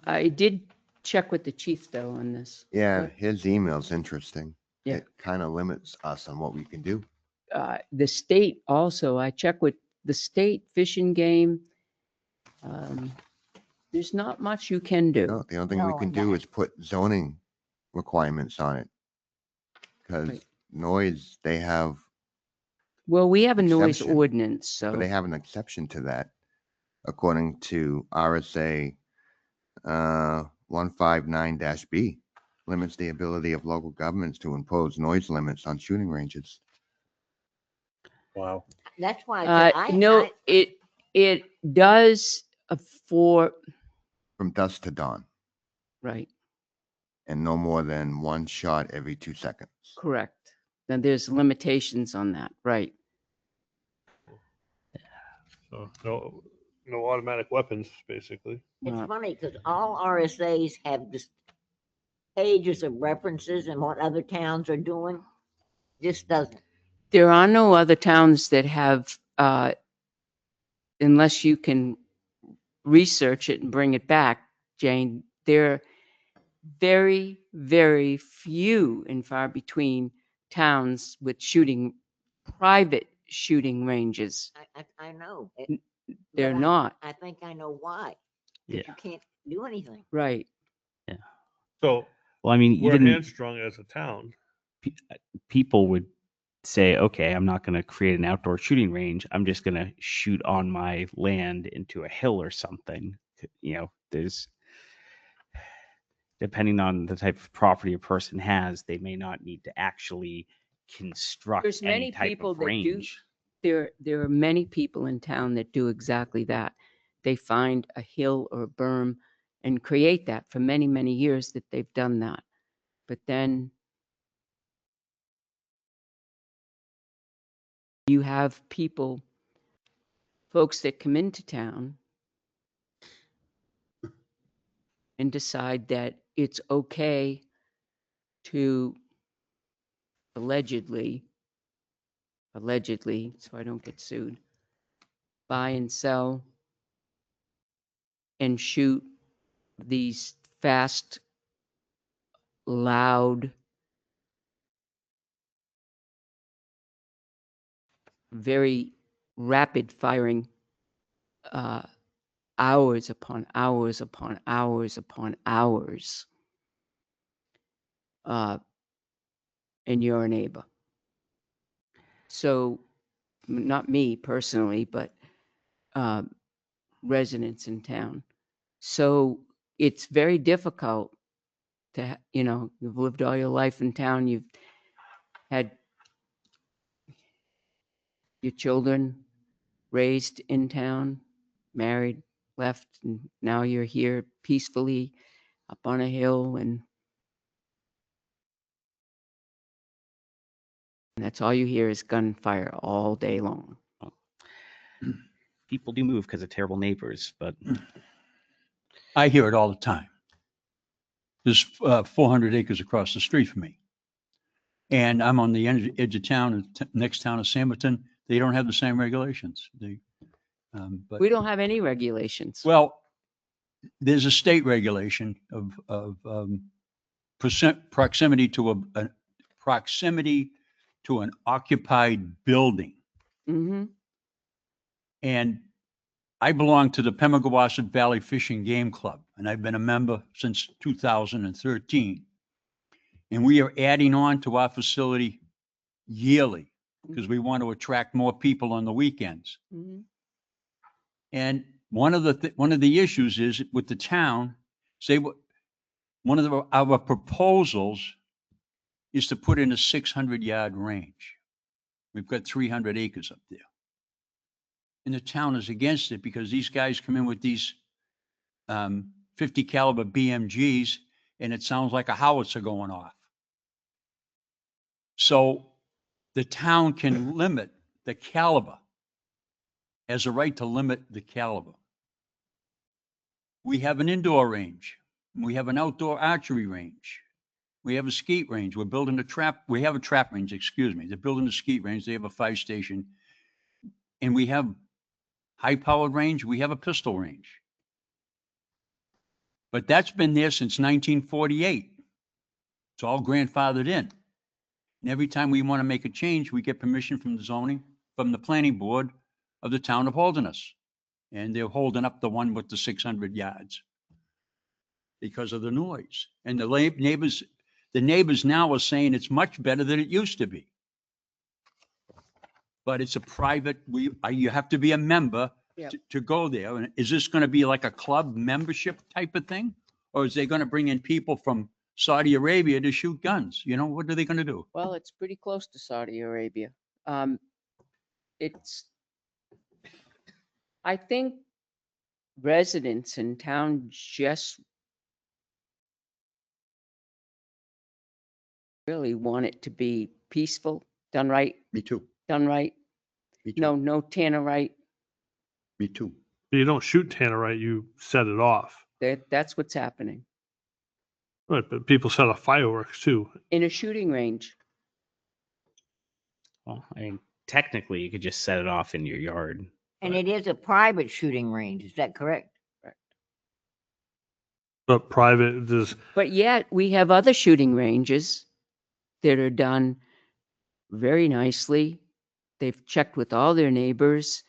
I did check with the chief though on this. Yeah, What? his email's interesting. Yeah. It kind of limits us on what we can do. The state also, I checked with the state Fish and Game. There's not much you can do. No, the only thing we No, can and do that- is put zoning requirements on it. Because Right. noise, they have, Well, we have a noise Exemption. ordinance, but so they have an exception to that. According to RSA 159-B, limits the ability of local governments to impose noise limits on shooting ranges. Wow. That's why I said no, it does for, From dusk to dawn, right, and no more than one shot every 2 seconds. correct. Then there's limitations on that, right? So no automatic weapons, basically. It's Uh, funny because all RSAs have this pages of references and what other towns are doing. This doesn't. There are no other towns that have, unless you can research it and bring it back, Jane, there are very, very few and far between towns with private shooting ranges. I know. They're but not, I think I know why. 'Cause Yeah. You can't do anything. right. So Well, I mean, we're even hamstrung as a town. people would say, okay, I'm not going to create an outdoor shooting range. I'm just going to shoot on my land into a hill or something. You know, there's, depending on the type of property a person has, they may not need to actually construct There's any many type people of that do- range. There are many people in town that do exactly that. They find a hill or a berm and create that. For many, many years that they've done that. But then you have folks that come into town and decide that it's okay to allegedly, so I don't get sued, buy and sell and shoot these fast, loud, very rapid firing, hours upon hours upon hours upon hours, and you're a neighbor. So, not me personally, but residents in town. So it's very difficult to, you've lived all your life in town, you've had your children raised in town, married, left, and now you're here peacefully up on a hill, and that's all you hear is gunfire all day long. People do move because of terrible neighbors, but I hear it all the time. There's 400 acres across the street from me. And I'm on the edge of town, next town of Sampleton. They don't have the same regulations. But We don't have any regulations. well, there's a state regulation of proximity to proximity to an occupied building. Hmm. And I belong to the Pemigewasset Valley Fish and Game Club, and I've been a member since 2013. And we are adding on to our facility yearly because we want to attract more people on the weekends. Hmm. And one of the issues is with the town, one of our proposals is to put in a 600-yard range. We've got 300 acres up there. And the town is against it because these guys come in with these 50 caliber BMGs and it sounds like a howitzer going off. So the town can limit the caliber, has a right to limit the caliber. We have an indoor range. We have an outdoor archery range. We have a skeet range. We're building we have a trap range, excuse me. They're building a skeet range. They have a fire station. And we have high-powered range. We have a pistol range. But that's been there since 1948. It's all grandfathered in. And every time we want to make a change, we get permission from the zoning, from the planning board of the town of Holderness. And they're holding up the one with the 600 yards because of the noise. And the neighbors now are saying it's much better than it used to be. But it's a private, you have to be a member Yep. to go there. And is this going to be like a club membership type of thing? Or is they going to bring in people from Saudi Arabia to shoot guns? You know, what are they going to do? Well, it's pretty close to Saudi Arabia. It's, I think residents in town just really want it to be peaceful, done right, Me too. done right. Me too. No tannerite. Me too. You don't shoot tannerite, you set it off. That's what's happening Right, but people set off fireworks too. in a shooting range. Well, I mean, technically, you could just set it off in your yard. And it is a private shooting range, is that correct? But private, there's, But yet we have other shooting ranges that are done very nicely. They've checked with all their neighbors.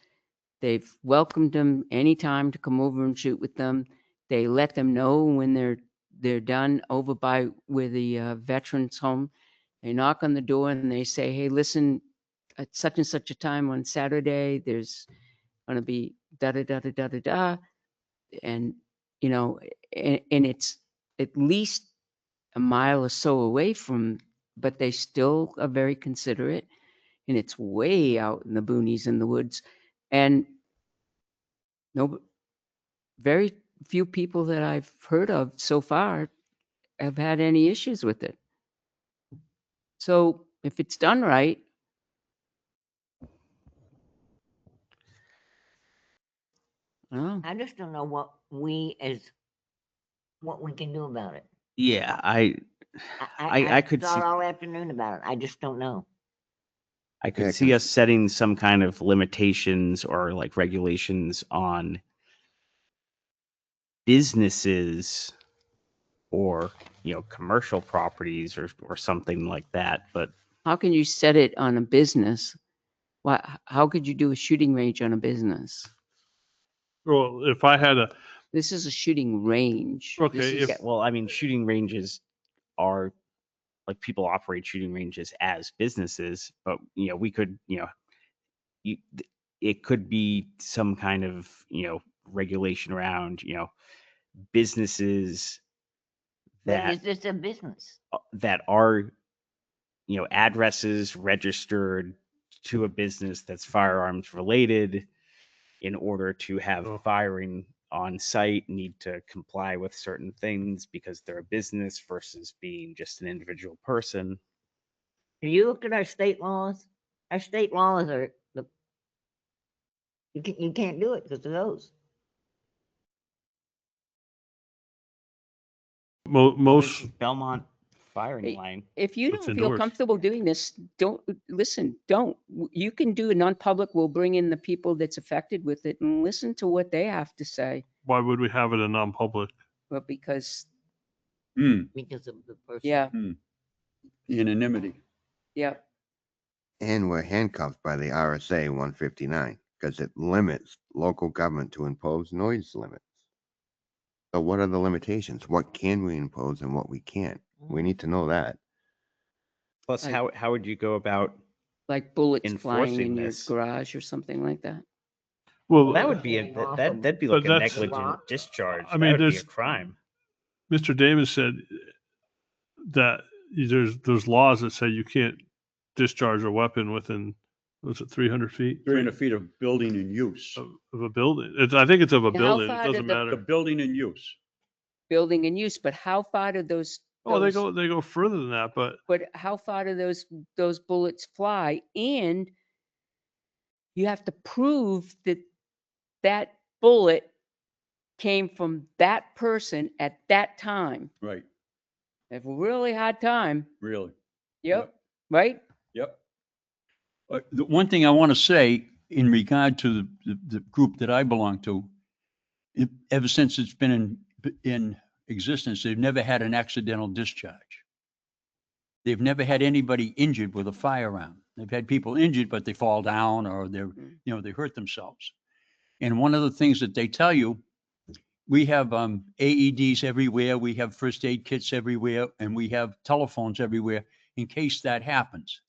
They've welcomed them anytime to come over and shoot with them. They let them know when they're done over by where the veterans home. They knock on the door and they say, hey, listen, at such and such a time on Saturday, there's going to be da da da da da da da. And, you know, and it's at least a mile or so away from, but they still are very considerate. And it's way out in the boonies in the woods. And very few people that I've heard of so far have had any issues with it. So if it's done right, oh, I just don't know what we can do about it. Yeah, I I could thought see- all afternoon about it. I just don't know. could Yeah, see 'cause- us setting some kind of limitations or like regulations on businesses or, you know, commercial properties or something like that. But how can you set it on a business? How could you do a shooting range on a business? well, if I had a, This is a shooting range. Okay, This is- if- yeah, well, I mean, shooting ranges are like people operate shooting ranges as businesses, but you know, we could, you know, it could be some kind of, you know, regulation around, you know, businesses But that is this a business? that are, you know, addresses registered to a business that's firearms related in order to have Oh. firing on site need to comply with certain things because they're a business versus being just an individual person. Have you looked at our state laws? Our state laws are you can't do it because of those. most, Belmont firing Hey, line. If you It's don't feel indoors. comfortable doing this, don't, listen, don't. You can do a non-public. We'll bring in the people that's affected with it and listen to what they have to say. why would we have it in non-public? But because, Because of the person. yeah, Anonymity. yeah. And we're handcuffed by the RSA 159 because it limits local government to impose noise limits. So what are the limitations? What can we impose and what we can't? We need to know that. Plus, Like- how would you go about? Like bullets flying Enforcing in your this. garage or something like that. Well, That would be Getting off that'd be But like a that's- negligent discharge. I mean, That would be a there's- crime. Mr. Davis said that there's laws that say you can't discharge a weapon within, was it 300 feet? 300 feet of building in use. Of a building. I think it's of a And how building. It far doesn't did the- The matter. building in use. Building in use, but how far do those Oh, they those- go further than that, but But how far do those bullets fly? And you have to prove that that bullet came from that person at that time. Right, They have a really hard time. really. Yep. Right? Yep. The one thing I want to say in regard to the group that I belong to, ever since it's been in existence, they've never had an accidental discharge. They've never had anybody injured with a firearm. They've had people injured, but they fall down or they hurt themselves. And one of the things that they tell you, we have AEDs everywhere, we have first aid kits everywhere, and we have telephones everywhere in case that happens.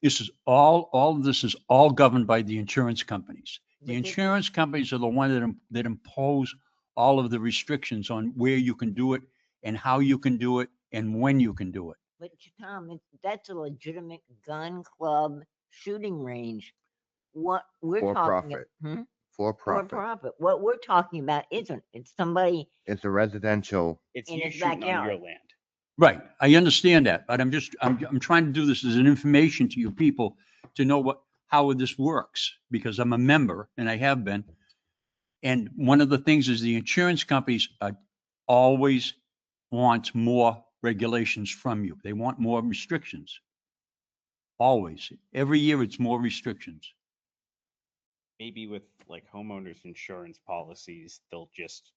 This is all of this is all governed by the insurance companies. The But this- insurance companies are the one that impose all of the restrictions on where you can do it and how you can do it and when you can do it. But Tom, that's a legitimate gun club shooting range. What we're For talking profit. Hmm? For For profit. profit. What we're talking about isn't. It's somebody. It's a residential, It's In you his shooting on your backyard. land. Right, I understand that, but I'm trying to do this as an information to you people to know how this works, because I'm a member and I have been. And one of the things is the insurance companies always want more regulations from you. They want more restrictions. Always. Every year it's more restrictions. Maybe with like homeowners insurance policies, they'll just,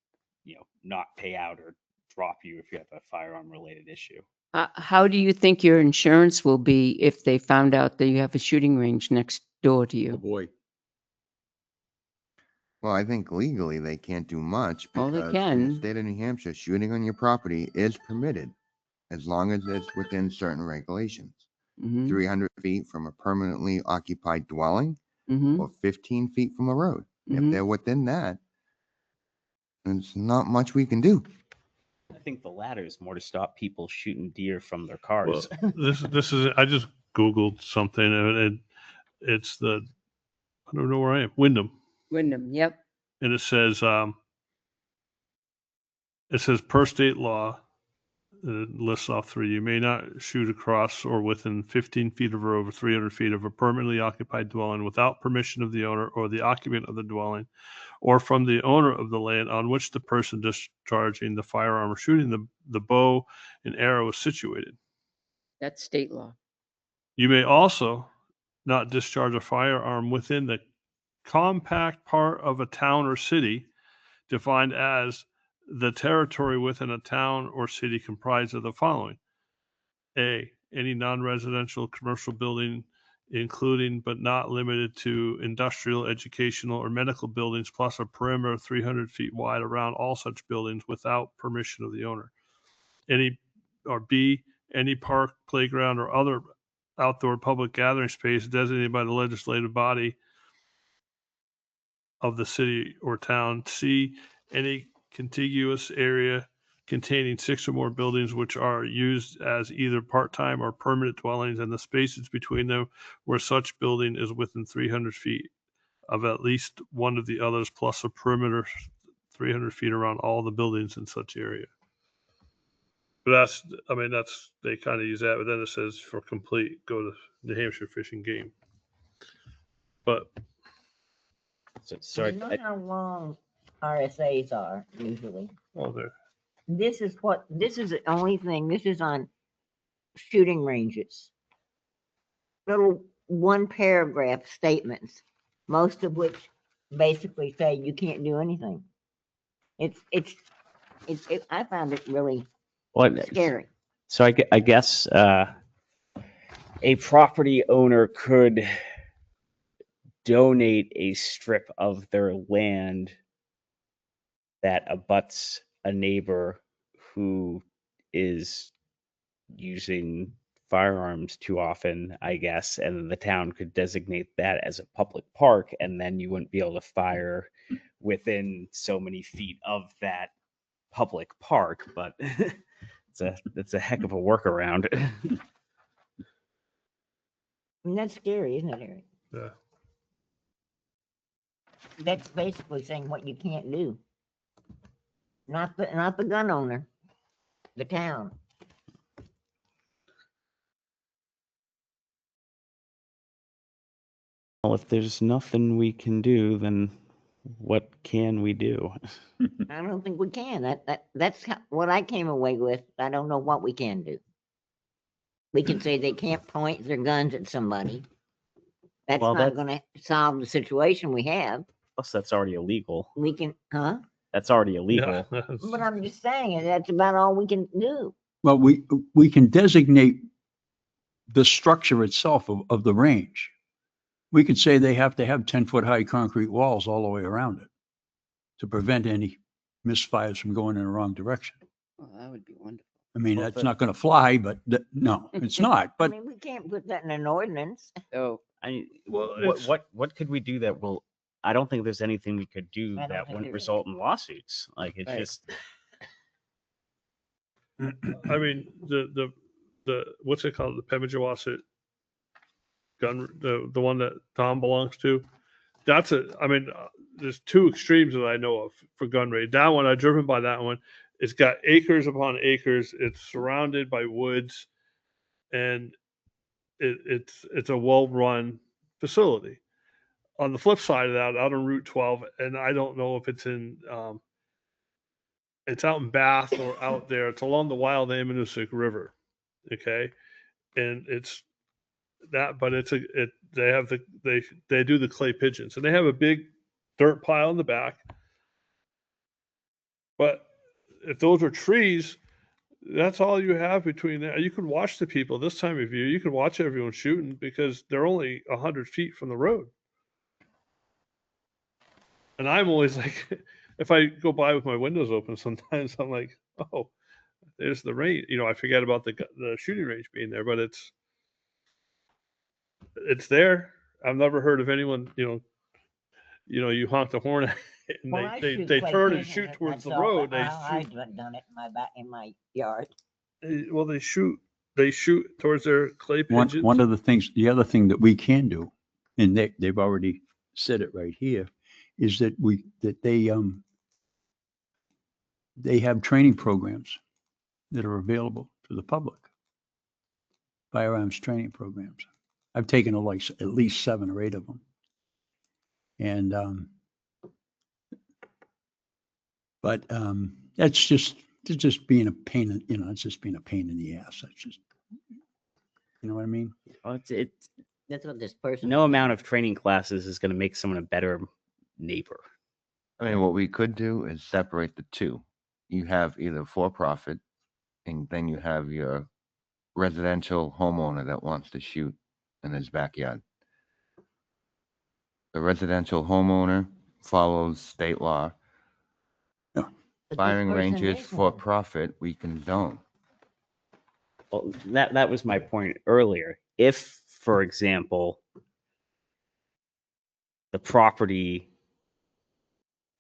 not pay out or drop you if you have a firearm related issue. How do you think your insurance will be if they found out that you have a shooting range next door to Oh, you? boy. well, I think legally they can't do much Oh, they because in the can. state of New Hampshire, shooting on your property is permitted as long as it's within certain regulations. Hmm 300 feet from a permanently occupied dwelling hmm or 15 feet from a road. If Mhm. they're within that, there's not much we can do. I think the latter is more to stop people shooting deer from their well, cars. this is I just Googled something and it's I don't know where I am, Wyndham, Wyndham, yep. and it says per state law, it lists off three. You may not shoot across or within 15 feet of or over 300 feet of a permanently occupied dwelling without permission of the owner or the occupant of the dwelling, or from the owner of the land on which the person discharging the firearm or shooting the bow and arrow is situated. That's state law. You may also not discharge a firearm within the compact part of a town or city defined as the territory within a town or city comprised of the following. A, any non-residential commercial building, including but not limited to industrial, educational, or medical buildings, plus a perimeter 300 feet wide around all such buildings without permission of the owner. B, any park, playground, or other outdoor public gathering space designated by the legislative body of the city or town. C, any contiguous area containing 6 or more buildings which are used as either part-time or permanent dwellings and the spaces between them where such building is within 300 feet of at least one of the others, plus a perimeter 300 feet around all the buildings in such area. But they kind of use that, but then it says for complete, go to New Hampshire Fish and Game. But So You know how long RSAs are usually. there. This is the only thing. This is on shooting ranges. Little one paragraph statements, most of which basically say you can't do anything. I found it really scary. So I guess a property owner could donate a strip of their land that abuts a neighbor who is using firearms too often, I guess, and then the town could designate that as a public park, and then you wouldn't be able to fire within so many feet of that public park, but it's a heck of a workaround. And that's scary, isn't it, Eric? Yeah. That's basically saying what you can't do. Not the gun owner, the town. Well, if there's nothing we can do, then what can we do? I don't think we can. That's what I came away with. I don't know what we can do. We can say they can't point their guns at somebody. That's Well, not gonna solve the situation we have. Plus, that's already illegal. We can, huh? That's already Yeah. illegal. But I'm just saying, that's about all we can do. Well, we can designate the structure itself of the range. We could say they have to have 10-foot high concrete walls all the way around it to prevent any misfires from going in the wrong direction. Well, that would be wonderful. I mean, Well, that's but- not going to fly, but no, it's not. I But mean, we can't put that in an ordinance. Oh, Well, what, it's, what could we do that will? I don't think there's anything we could do I don't that think wouldn't there is. result in lawsuits. Like it's Right. just I mean, the what's it called? The Pemigewasset gun, the one that Tom belongs to. That's I mean, there's two extremes that I know of for gun range. That one, I've driven by that one. It's got acres upon acres. It's surrounded by woods, and it's a well-run facility. On the flip side of that, out on Route 12, and I don't know if it's in, it's out in Bath or out there. It's along the Wild Ammonoosuc River, okay, and it's that, but they have they do the clay pigeons, and they have a big dirt pile in the back. But if those are trees, that's all you have between there. You can watch the people this time of year. You can watch everyone shooting because they're only 100 feet from the road. And I'm always like, if I go by with my windows open, sometimes I'm like, oh, there's the range. You know, I forget about the shooting range being there, but it's there. I've never heard of anyone, you honk the horn at it and Well, I they shoot they clay turn and pigeons, shoot towards the that's all road. They how I've shoot. done it in my yard. Well, they shoot towards their clay pigeons. one of the things, the other thing that we can do, and they've already said it right here, is that they have training programs that are available to the public. Firearms training programs. I've taken at least 7 or 8 of them. And, but it's just being a pain, it's just being a pain in the ass. That's just, you know what I mean? well, it's That's what this person. no amount of training classes is going to make someone a better neighbor. I mean, what we could do is separate the two. You have either for-profit, and then you have your residential homeowner that wants to shoot in his backyard. The residential homeowner follows state law. But this Firing person ranges is for one. profit, we can zone. Well, that was my point earlier. If, for example, the property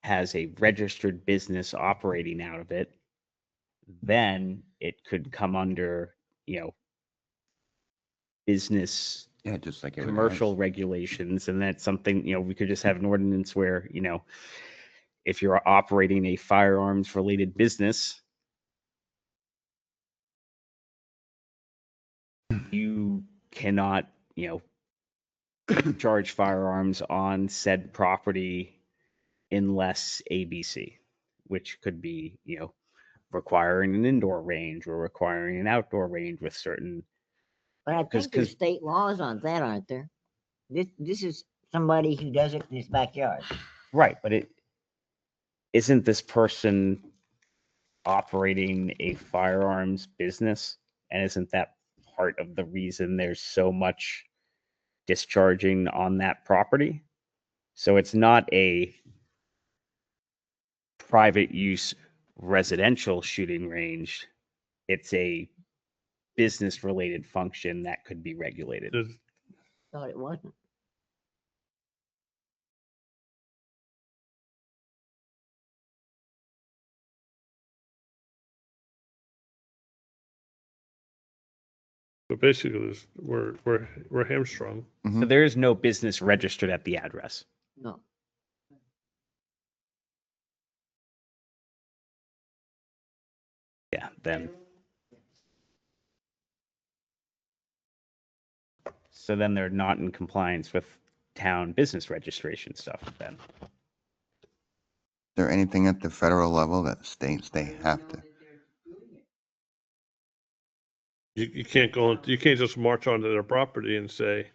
has a registered business operating out of it, then it could come under, business Yeah, just like everything commercial else. regulations. And that's something, we could just have an ordinance where, if you're operating a firearms related business, you cannot, charge firearms on said property unless ABC, which could be, requiring an indoor range or requiring an outdoor range with certain. But I 'cause- think there's 'cause- state laws on that, aren't there? This is somebody who does it in his backyard. Right, but it isn't this person operating a firearms business, and isn't that part of the reason there's so much discharging on that property? So it's not a private use residential shooting range. It's a business related function that could be regulated. There's- Thought it wasn't. So basically, we're hamstrung. So there is no business registered at the address. No. Yeah, then. So then they're not in compliance with town business registration stuff then. Is there anything at the federal level that states they have to? You can't go, you can't just march onto their property and say,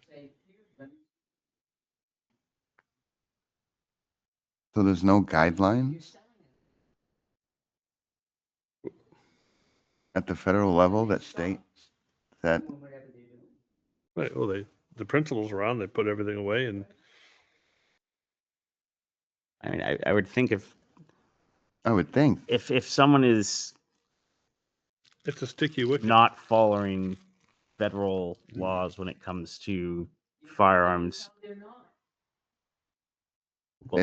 So there's no guidelines at the federal level that states that? right, well, the principal's around, they put everything away and I mean, I would think I would think. if someone is it's a sticky wicket. not following federal laws when it comes to firearms. They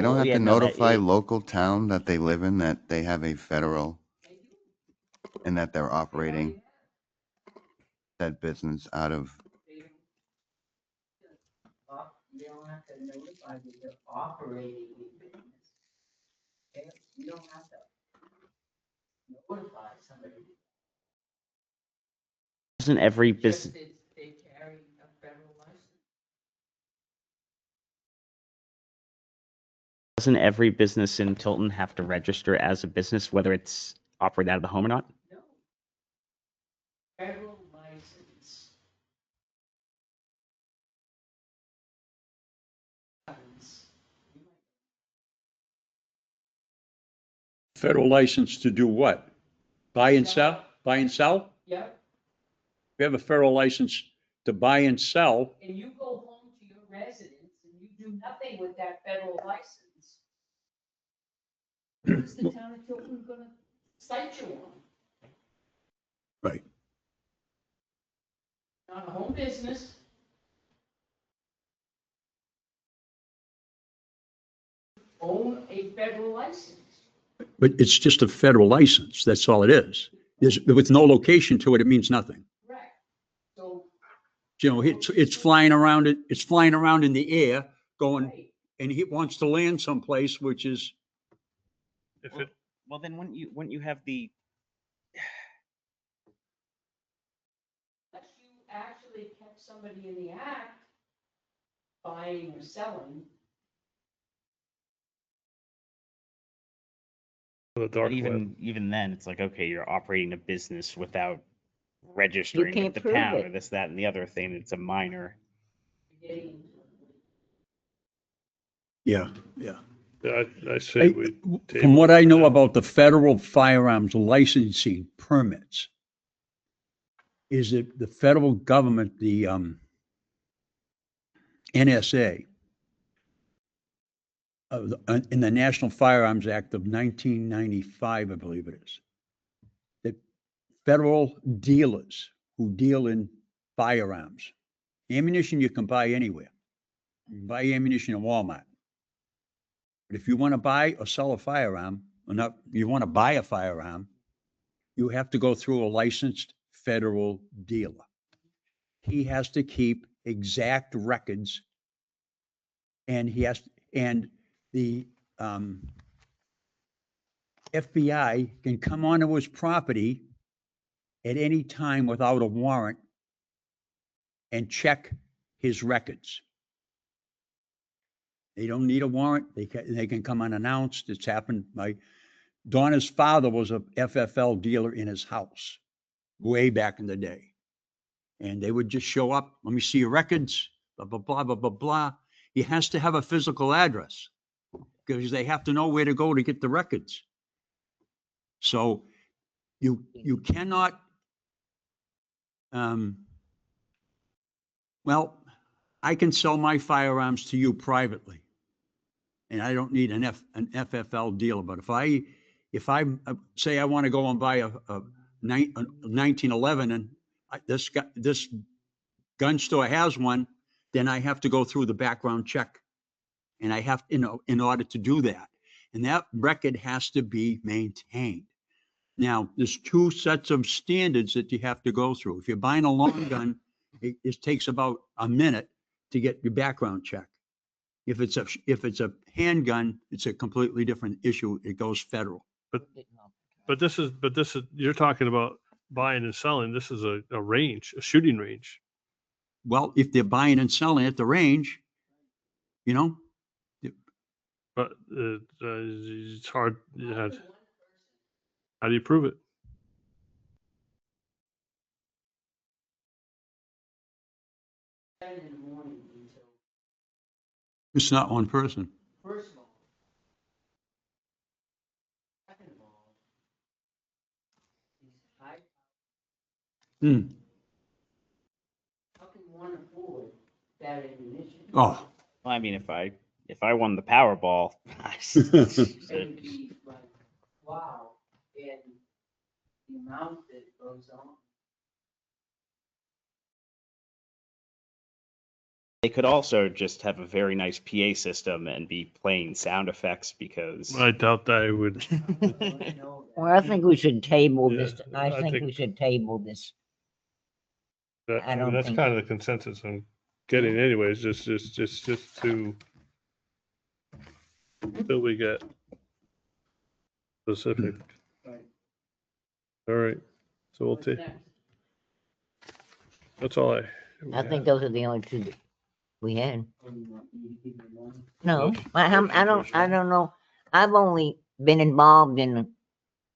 don't Well, have yeah, to no, that- notify it- local town that they live in that they have a federal and that they're operating that business out of. You don't have to notify that you're operating a business. Okay? You don't have to notify somebody. Doesn't every business They carry a federal license. doesn't every business in Tilton have to register as a business, whether it's operated out of the home or not? No. Federal license. Federal license to do what? Buy and sell? Buy and sell? Yep, We have a federal license to buy and sell. and you go home to your residence and you do nothing with that federal license. What is the town of Tilton gonna cite you on? Right. Not a home business. Own a federal license. But it's just a federal license. That's all it is. With no location to it, it means nothing. Right. So. You know, it's flying around it's flying around in the air going, Right. and he wants to land someplace, which is, If it, Well, then wouldn't you have the Unless you actually kept somebody in the act, buying or selling. the dark but web, even then it's like, okay, you're operating a business without registering can't with the prove town it. or this, that, and the other thing. It's a minor. Getting. yeah. I say we. From table what it I for know now. about the federal firearms licensing permits, is that the federal government, the NSA, in the National Firearms Act of 1995, I believe it is, that federal dealers who deal in firearms, ammunition you can buy anywhere. You can buy ammunition in Walmart. But if you want to buy or sell a firearm, or not, you want to buy a firearm, you have to go through a licensed federal dealer. He has to keep exact records, and the FBI can come onto his property at any time without a warrant and check his records. They don't need a warrant. They can come unannounced. It's happened. Donna's father was a FFL dealer in his house way back in the day. And they would just show up. Let me see your records, blah, blah, blah, blah, blah, blah. He has to have a physical address because they have to know where to go to get the records. So you cannot, well, I can sell my firearms to you privately. And I don't need an FFL dealer, but if I say I want to go and buy a 1911 and this gun store has one, then I have to go through the background check. And I have, in order to do that. And that record has to be maintained. Now, there's two sets of standards that you have to go through. If you're buying a long gun, it takes about a minute to get your background check. If it's a handgun, it's a completely different issue. It goes federal. But this is, you're talking about buying and selling. This is a range, a shooting range. Well, if they're buying and selling at the range, you know? But it's hard. Yeah. How do you prove it? It's not one person. First of all. Second of all. Hmm. How can one afford that ammunition? Oh. Well, I mean, if I won the Powerball, It would be like, wow, and the amount that goes on. they could also just have a very nice PA system and be playing sound effects because I doubt that I would. Well, I think we should table Yeah, this. I I think think- we should table this. I I mean, don't that's think- kind of the consensus I'm getting anyways, just to, until we get specific. Right. All right, so we'll What's take, next? that's all I think those are the only two that we had. Oh, you want me to give you one? No, Motion- I don't know. I've only been involved in the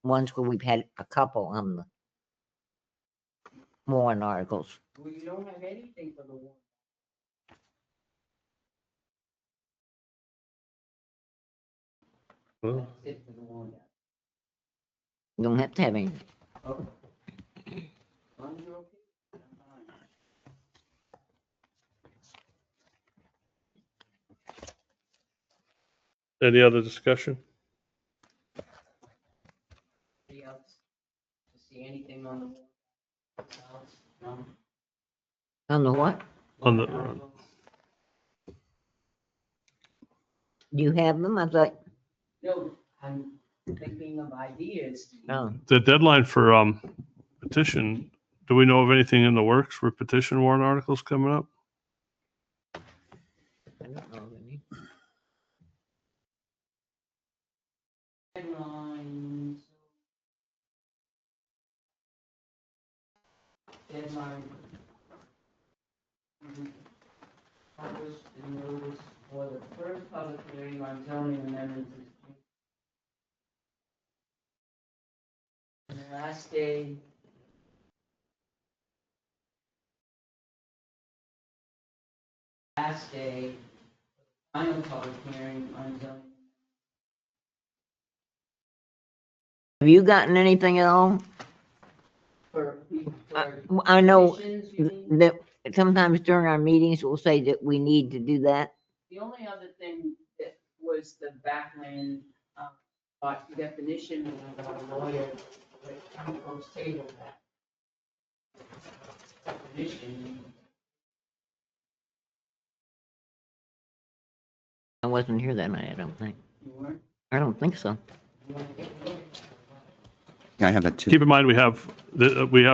ones where we've had a couple on the warrant articles. Well, you don't have anything for the war. Well, That's it for the warrant. You don't have to have any. Okay. As long as you're okay, I'm fine. Any other discussion? Anybody else to see anything on the warrant? No? On the what? On the, Warrant articles? Do you have them? I thought, No, I'm thinking of ideas. oh, the deadline for petition, do we know of anything in the works for petition warrant articles coming up? I don't know of any. Deadlines. Deadline. Published the notice for the first public hearing on zoning amendments. And the last day. Last day, final public hearing on zoning. Have you gotten anything at all? I know petitions, you mean? that sometimes during our meetings, we'll say that we need to do that. The only other thing that was the backland, definition of a lawyer, but you folks tabled that. Definition. I wasn't here that night, I don't think. You weren't? I don't think so. You want to take a look? Yeah, I have that too. Keep in mind, we have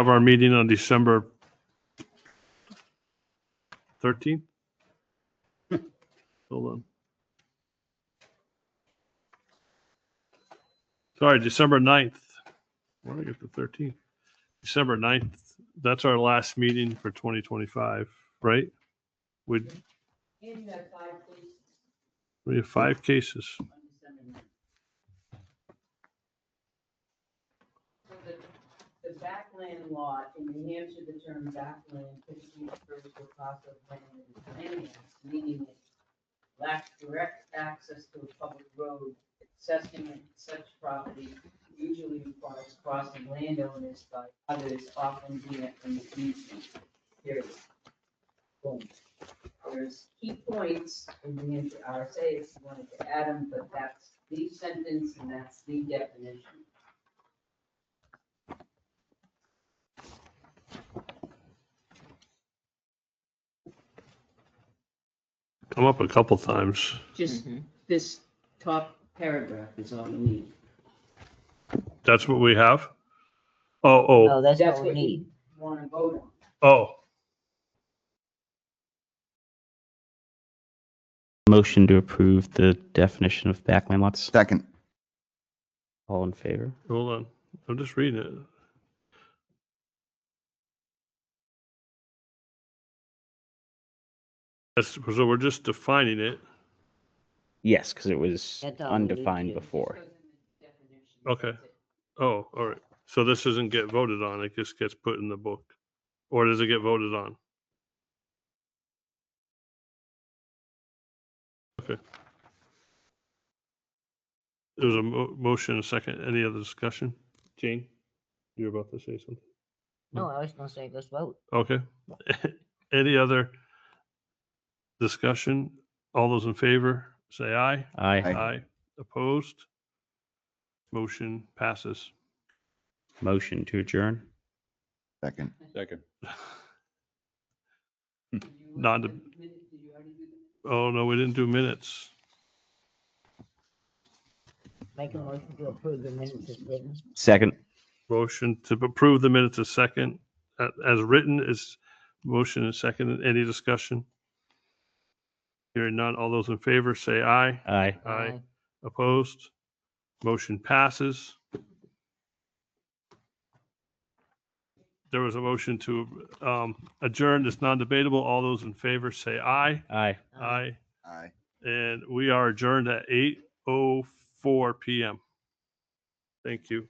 our meeting on December 13th. Hold on. Sorry, December 9th. Where did I get the 13th? December 9th. That's our last meeting for 2025, right? We And you have 5 cases have 5 cases. on December 9th. So the backland lot, in New Hampshire, the term backland typically refers to a class of land in the land use, meaning it lacks direct access to a public road. Accessing such property usually requires crossing landowners by others, often via an easement. Period. Boom. There's key points in the Hampshire RSA if you wanted to add them, but that's the sentence and that's the definition. Come up a couple times. Just this top paragraph is all you need. That's what we have? Oh, No, that's That's what we what you need. want to vote on. oh. motion to approve the definition of backland lots. Second, All in favor? Hold on. I'm just reading it. So we're just defining it. Yes, because it was That's all we need to undefined do. before. Okay. Oh, all right. So this doesn't get voted on, it just gets put in the book? Or does it get voted on? Okay. There was a motion, a second. Any other discussion? Jane, you're about to say something? No, I was gonna say, let's vote. Okay. Any other discussion? All those in favor, say aye. Aye. Aye. Opposed? Motion passes. Motion to adjourn. Second. Second. Non, oh, no, we didn't do minutes. Make a motion to approve the minutes as written. Second. Motion to approve the minutes is second. As written is motion and second. Any discussion? Hearing none. All those in favor say aye. Aye. Aye. Opposed? Motion passes. There was a motion to adjourn. It's non-debatable. All those in favor say aye. Aye. Aye. Aye. And we are adjourned at 8:04 PM. Thank you.